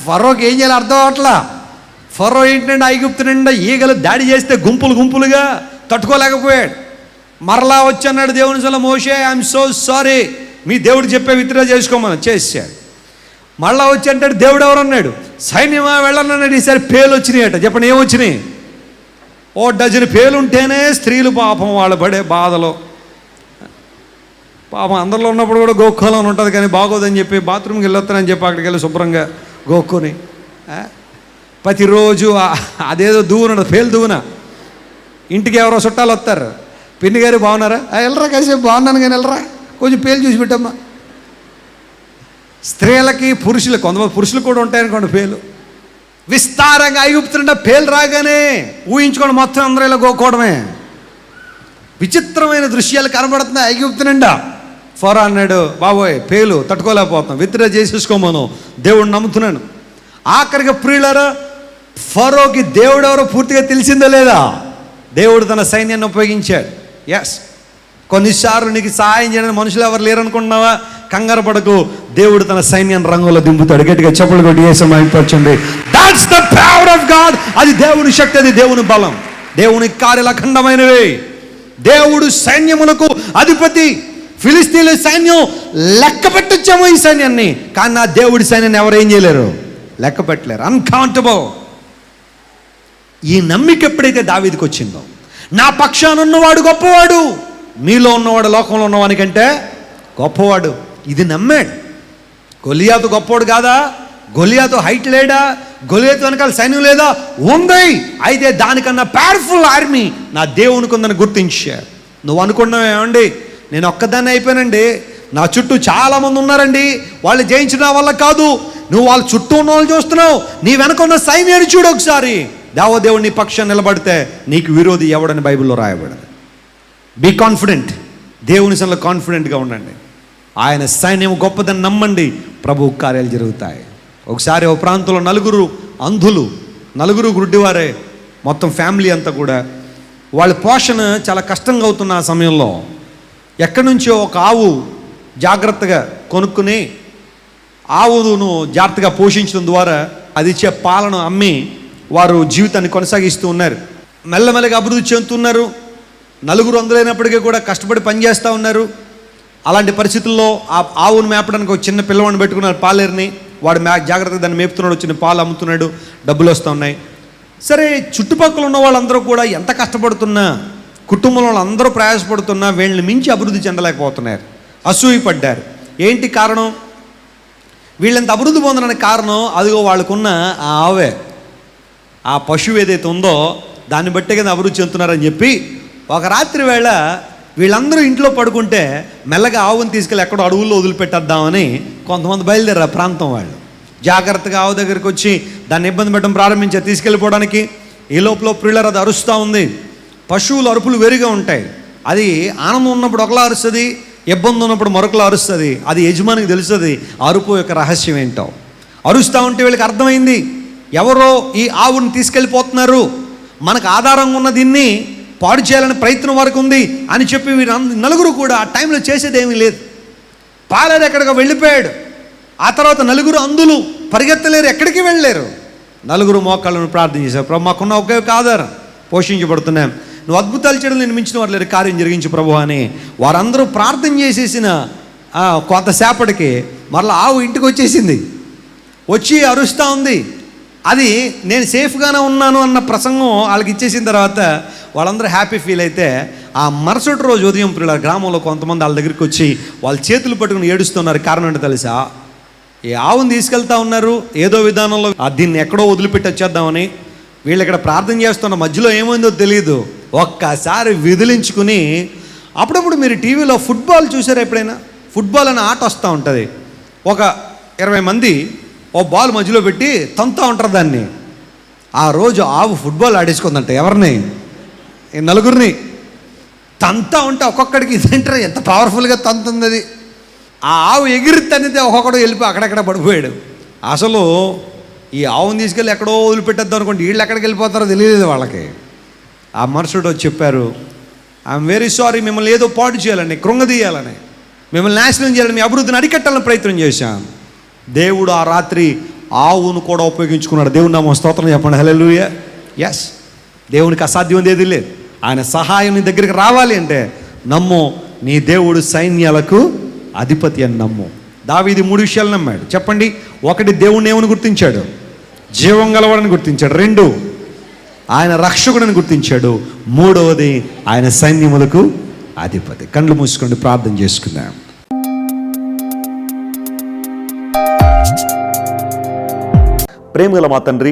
ఫరోకి ఏం చేయాలి అర్థం అవట్లా. ఫరో ఏంటంటే ఐగుప్తు నిండా ఈగలు దాడి చేస్తే గుంపులు గుంపులుగా తట్టుకోలేకపోయాడు. మరలా వచ్చన్నాడు దేవుని సల మోషే ఐఎమ్ సో సారీ, మీ దేవుడు చెప్పే విత్డ్రా చేసుకోమని చేశాడు. మళ్ళా వచ్చి అంటాడు దేవుడు ఎవరు అన్నాడు. సైన్యమా వెళ్ళన్నాడు. ఈసారి పేలు వచ్చినాయట. చెప్పండి ఏమొచ్చినాయి? ఓ డజన్ పేలుంటేనే స్త్రీలు పాపం వాళ్ళు పడే బాధలో. పాపం అందరిలో ఉన్నప్పుడు కూడా గోక్కోలని ఉంటుంది కానీ బాగోదని చెప్పి బాత్రూమ్కి వెళ్ళొస్తానని చెప్పి అక్కడికి వెళ్ళి శుభ్రంగా గోక్కొని ప్రతిరోజు అదేదో దువ్వున పేలు దువ్వున ఇంటికి ఎవరో చుట్టాలు వస్తారు. పిన్ని గారు బాగున్నారా? వెళ్ళరా కాసేపు బాగున్నాను కానీ వెళ్ళరా కొంచెం పేలు చూసి పెట్టమ్మా. స్త్రీలకి పురుషులు, కొంతమంది పురుషులు కూడా ఉంటాయనుకోండి పేలు. విస్తారంగా ఐగుప్తుండ పేలు రాగానే ఊహించుకోండి మొత్తం అందరూ ఇలా గోకోవడమే. విచిత్రమైన దృశ్యాలు కనబడుతున్నాయి ఐగుప్తు నిండా. ఫరో అన్నాడు బాబోయ్ పేలు తట్టుకోలేకపోతున్నాం, విత్డ్రా చేసేసుకోమను. దేవుడు నమ్ముతున్నాను. ఆఖరిగా ప్రియులారా, ఫరోకి దేవుడు ఎవరో పూర్తిగా తెలిసిందో లేదా? దేవుడు తన సైన్యాన్ని ఉపయోగించాడు. ఎస్, కొన్నిసార్లు నీకు సహాయం చేయడానికి మనుషులు ఎవరు లేరనుకుంటున్నావా? కంగారు పడకు, దేవుడు తన సైన్యాన్ని రంగంలో దింపుతాడు. గట్టిగా చెప్పులు కొట్టి ఏసమైపరచండి. That's the power of God. అది దేవుని శక్తి, అది దేవుని బలం, దేవుని కార్యాలు అఖండమైనవి. దేవుడు సైన్యములకు అధిపతి. ఫిలిస్తీన్ల సైన్యం లెక్క పెట్టొచ్చాము ఈ సైన్యాన్ని, కానీ నా దేవుడి సైన్యాన్ని ఎవరు ఏం చేయలేరు, లెక్క పెట్టలేరు. అన్కౌంటబుల్. ఈ నమ్మిక ఎప్పుడైతే దావీదుకి వచ్చిందో, నా పక్షాన ఉన్నవాడు గొప్పవాడు, మీలో ఉన్నవాడు లోకంలో ఉన్నవానికంటే గొప్పవాడు, ఇది నమ్మాడు. గొలియాతు గొప్పవాడు కాదా? గొలియాతు హైట్ లేడా? గొలియాతు వెనకాల సైన్యం లేదా? ఉంది. అయితే దానికన్నా పవర్ఫుల్ ఆర్మీ నా దేవునికి ఉందని గుర్తించాడు. నువ్వు అనుకున్నావు ఏమండి నేను ఒక్కదాన్ని అయిపోయానండి, నా చుట్టూ చాలామంది ఉన్నారండి, వాళ్ళు జయించడం వల్ల కాదు. నువ్వు వాళ్ళ చుట్టూ ఉన్న వాళ్ళు చూస్తున్నావు, నీ వెనక ఉన్న సైన్యాన్ని చూడు ఒకసారి. దేవదేవుడు నీ పక్షం నిలబడితే నీకు విరోధి ఎవడని బైబిల్లో రాయబడింది. Be confident. దేవుని సన్నిధిలో కాన్ఫిడెంట్గా ఉండండి. ఆయన సైన్యం గొప్పదని నమ్మండి, ప్రభు కార్యాలు జరుగుతాయి. ఒకసారి ఒక ప్రాంతంలో నలుగురు అంధులు, నలుగురు గుడ్డివారే, మొత్తం ఫ్యామిలీ అంతా కూడా. వాళ్ళ పోషణ చాలా కష్టంగా అవుతున్న ఆ సమయంలో ఎక్కడి నుంచో ఒక ఆవు జాగ్రత్తగా కొనుక్కుని ఆవును జాగ్రత్తగా పోషించడం ద్వారా అది ఇచ్చే పాలను అమ్మి వారు జీవితాన్ని కొనసాగిస్తూ ఉన్నారు. మెల్లమెల్లగా అభివృద్ధి చెందుతున్నారు. నలుగురు అందులైనప్పటికీ కూడా కష్టపడి పనిచేస్తూ ఉన్నారు. అలాంటి పరిస్థితుల్లో ఆ ఆవును మేపడానికి ఒక చిన్న పిల్లవాడిని పెట్టుకున్నారు, పాలేరుని. వాడు జాగ్రత్తగా దాన్ని మేపుతున్నాడు, వచ్చిన పాలు అమ్ముతున్నాడు, డబ్బులు వస్తూ ఉన్నాయి. సరే, చుట్టుపక్కల ఉన్న వాళ్ళందరూ కూడా ఎంత కష్టపడుతున్నా, కుటుంబంలో వాళ్ళందరూ ప్రయాసపడుతున్నా వీళ్ళని మించి అభివృద్ధి చెందలేకపోతున్నారు, అసూయపడ్డారు. ఏంటి కారణం? వీళ్ళంత అభివృద్ధి పొందడానికి కారణం అదిగో వాళ్ళకున్న ఆ ఆవే, ఆ పశువు ఏదైతే ఉందో దాన్ని బట్టే కదా అభివృద్ధి చెందుతున్నారని చెప్పి ఒక రాత్రి వేళ వీళ్ళందరూ ఇంట్లో పడుకుంటే మెల్లగా ఆవుని తీసుకెళ్ళి ఎక్కడో అడవుల్లో వదిలిపెట్టేద్దామని కొంతమంది బయలుదేరారు ఆ ప్రాంతం వాళ్ళు. జాగ్రత్తగా ఆవు దగ్గరికి వచ్చి దాన్ని ఇబ్బంది పెట్టడం ప్రారంభించారు తీసుకెళ్ళిపోవడానికి. ఈ లోపల ప్రియులర్ అది అరుస్తూ ఉంది. పశువులు అరుపులు వేరుగా ఉంటాయి. అది ఆనందం ఉన్నప్పుడు ఒకలా అరుస్తుంది, ఇబ్బంది ఉన్నప్పుడు మరొకలా అరుస్తుంది. అది యజమానికి తెలుస్తుంది అరుపు యొక్క రహస్యం ఏంటో. అరుస్తూ ఉంటే వీళ్ళకి అర్థమైంది, ఎవరో ఈ ఆవుని తీసుకెళ్ళిపోతున్నారు, మనకు ఆధారంగా ఉన్న దీన్ని పాడు చేయాలని ప్రయత్నం వరకు ఉంది అని చెప్పి వీరు నలుగురు కూడా ఆ టైంలో చేసేదేమీ లేదు. పాలేరు ఎక్కడికి వెళ్ళిపోయాడు. ఆ తర్వాత నలుగురు అంధులు పరిగెత్తలేరు, ఎక్కడికి వెళ్ళలేరు. నలుగురు మోకాళ్ళను ప్రార్థన చేశారు, ప్రభు మాకున్న ఒకే ఒక ఆధారం, పోషించబడుతున్నాం, నువ్వు అద్భుతాలు చేయడం నేను మించిన వారు లేరు, కార్యం జరిగించు ప్రభు అని వారందరూ ప్రార్థన చేసేసిన కొంతసేపటికి మరలా ఆవు ఇంటికి వచ్చేసింది. వచ్చి అరుస్తూ ఉంది. అది నేను సేఫ్గానే ఉన్నాను అన్న ప్రసంగం వాళ్ళకి ఇచ్చేసిన తర్వాత వాళ్ళందరూ హ్యాపీ ఫీల్ అయితే ఆ మరుసటి రోజు ఉదయం పిల్లల గ్రామంలో కొంతమంది వాళ్ళ దగ్గరికి వచ్చి వాళ్ళ చేతులు పట్టుకుని ఏడుస్తున్నారు. కారణం ఏంటో తెలుసా? ఈ ఆవును తీసుకెళ్తా ఉన్నారు ఏదో విధానంలో, దీన్ని ఎక్కడో వదిలిపెట్టి వచ్చేద్దామని. వీళ్ళు ఇక్కడ ప్రార్థన చేస్తున్న మధ్యలో ఏమైందో తెలియదు, ఒక్కసారి విదిలించుకుని. అప్పుడప్పుడు మీరు టీవీలో ఫుట్బాల్ చూసారా ఎప్పుడైనా? ఫుట్బాల్ అనే ఆట వస్తూ ఉంటుంది. ఒక 20 మంది ఓ బాల్ మధ్యలో పెట్టి తంతా ఉంటారు దాన్ని. ఆ రోజు ఆవు ఫుట్బాల్ ఆడేసుకుందంట. ఎవరిని? నలుగురిని తంతా ఉంటే ఒక్కొక్కడికి ఇదేంటారు ఎంత పవర్ఫుల్గా తంతుంది అది. ఆ ఆవు ఎగిరి తన్నితే ఒక్కొక్కడు వెళ్ళిపోయి అక్కడెక్కడ పడిపోయాడు. అసలు ఈ ఆవును తీసుకెళ్ళి ఎక్కడో వదిలిపెట్టేద్దాం అనుకోండి, వీళ్ళు ఎక్కడికి వెళ్ళిపోతారో తెలియలేదు వాళ్ళకి. ఆ మనుషుడు వచ్చి చెప్పారు, ఐఎమ్ వెరీ సారీ, మిమ్మల్ని ఏదో పాడు చేయాలని, కృంగదీయాలని, మిమ్మల్ని నాశనం చేయాలని, మీ అభివృద్ధిని అరికట్టాలని ప్రయత్నం చేశాం. దేవుడు ఆ రాత్రి ఆవును కూడా ఉపయోగించుకున్నాడు. దేవుని నామం స్తోత్రం చెప్పండి, హల్లెలూయా. ఎస్, దేవునికి అసాధ్యం ఏది లేదు. ఆయన సహాయం నీ దగ్గరికి రావాలి అంటే నమ్ము, నీ దేవుడు సైన్యాలకు అధిపతి అని నమ్ము. దావీదు 3 విషయాలు నమ్మాడు. చెప్పండి. 1, దేవుడిని ఏమని గుర్తించాడు? జీవం గలవాడని గుర్తించాడు. 2, ఆయన రక్షకుడని గుర్తించాడు. 3వది, ఆయన సైన్యములకు అధిపతి. కళ్ళు మూసుకోండి, ప్రార్థన చేసుకుందాం. ప్రేమగల మా తండ్రి,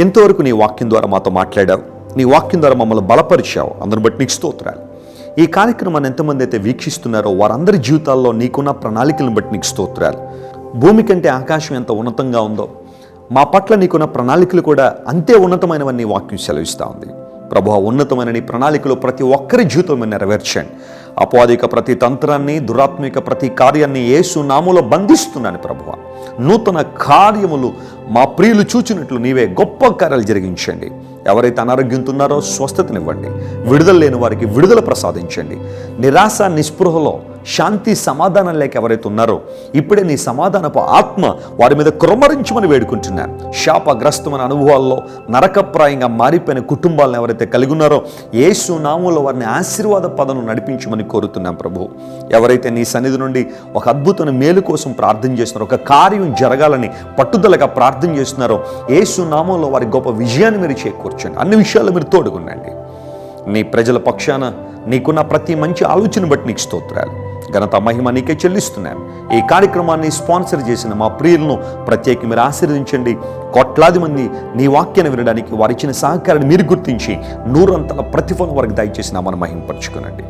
ఎంతవరకు నీ వాక్యం ద్వారా మాతో మాట్లాడావు, నీ వాక్యం ద్వారా మమ్మల్ని బలపరిచావు, అందరిని బట్టి నీకు స్తోత్రాలు. ఈ కార్యక్రమాన్ని ఎంతమంది అయితే వీక్షిస్తున్నారో వారందరి జీవితాల్లో నీకున్న ప్రణాళికలను బట్టి నీకు స్తోత్రాలు. భూమి కంటే ఆకాశం ఎంత ఉన్నతంగా ఉందో మా పట్ల నీకున్న ప్రణాళికలు కూడా అంతే ఉన్నతమైనవని నీ వాక్యం సెలవిస్తూ ఉంది. ప్రభువా, ఉన్నతమైన నీ ప్రణాళికలో ప్రతి ఒక్కరి జీవితం నెరవేర్చండి. అపవాదిక ప్రతి తంత్రాన్ని, దురాత్మిక ప్రతి కార్యాన్ని యేసు నామములో బంధిస్తున్నాను ప్రభువా. నూతన కార్యములు మా ప్రియులు చూచినట్లు నీవే గొప్ప కార్యాలు జరిగించండి. ఎవరైతే అనారోగ్యంతో ఉన్నారో స్వస్థతనివ్వండి, విడుదల లేని వారికి విడుదల ప్రసాదించండి. నిరాశ నిస్పృహలో శాంతి సమాధానం లేక ఎవరైతే ఉన్నారో ఇప్పుడే నీ సమాధానపు ఆత్మ వారి మీద కృమ్మరించమని వేడుకుంటున్నాను. శాపగ్రస్తమైన అనుభవాల్లో నరకప్రాయంగా మారిపోయిన కుటుంబాలను ఎవరైతే కలిగి ఉన్నారో యేసు నామములో వారిని ఆశీర్వాద పదను నడిపించమని కోరుతున్నాం ప్రభు. ఎవరైతే నీ సన్నిధి నుండి ఒక అద్భుతమైన మేలు కోసం ప్రార్థన చేస్తున్నారో, ఒక కార్యం జరగాలని పట్టుదలగా ప్రార్థన చేస్తున్నారో యేసు నామములో వారి గొప్ప విజయాన్ని మీరు చేకూర్చండి. అన్ని విషయాల్లో మీరు తోడుగుండండి. నీ ప్రజల పక్షాన నీకున్న ప్రతి మంచి ఆలోచన బట్టి నీకు స్తోత్రాలు, ఘనత, మహిమ నీకే చెల్లిస్తున్నాను. ఈ కార్యక్రమాన్ని స్పాన్సర్ చేసిన మా ప్రియులను ప్రత్యేక మీరు ఆశీర్వదించండి. కోట్లాది మంది నీ వాక్యాన్ని వినడానికి వారిచ్చిన సహకారాన్ని మీరు గుర్తించి 100 అంతల ప్రతిఫలం వరకు దయచేసి నామను మహిమపరచుకునండి.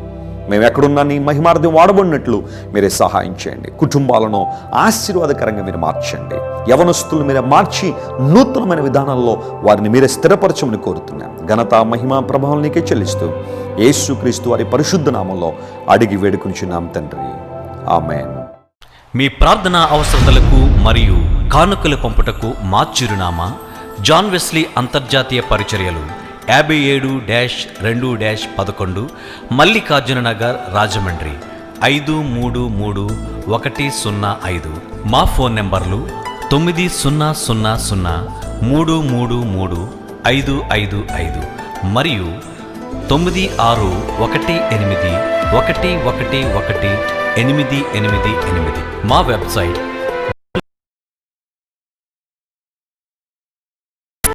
మేము ఎక్కడున్నా నీ మహిమార్థం వాడబడినట్లు మీరే సహాయం చేయండి. కుటుంబాలను ఆశీర్వాదకరంగా మీరు మార్చండి. యవనస్తులు మీరే మార్చి నూతనమైన విధానాల్లో వారిని మీరే స్థిరపరచమని కోరుతున్నాం. ఘనత, మహిమ, ప్రభావం నీకే చెల్లిస్తూ యేసుక్రీస్తు వారి పరిశుద్ధ నామంలో అడిగి వేడుకుంటున్నాం తండ్రి. ఆమేన్. మీ ప్రార్థనా అవసరతలకు మరియు కానుకలు పంపుటకు మా చిరునామా జాన్ వెస్లీ అంతర్జాతీయ పరిచర్యలు 57-2-11 మల్లికార్జున నగర్, రాజమండ్రి 533105. మా ఫోన్ నెంబర్లు 9003333555 మరియు 9618111888. మా వెబ్సైట్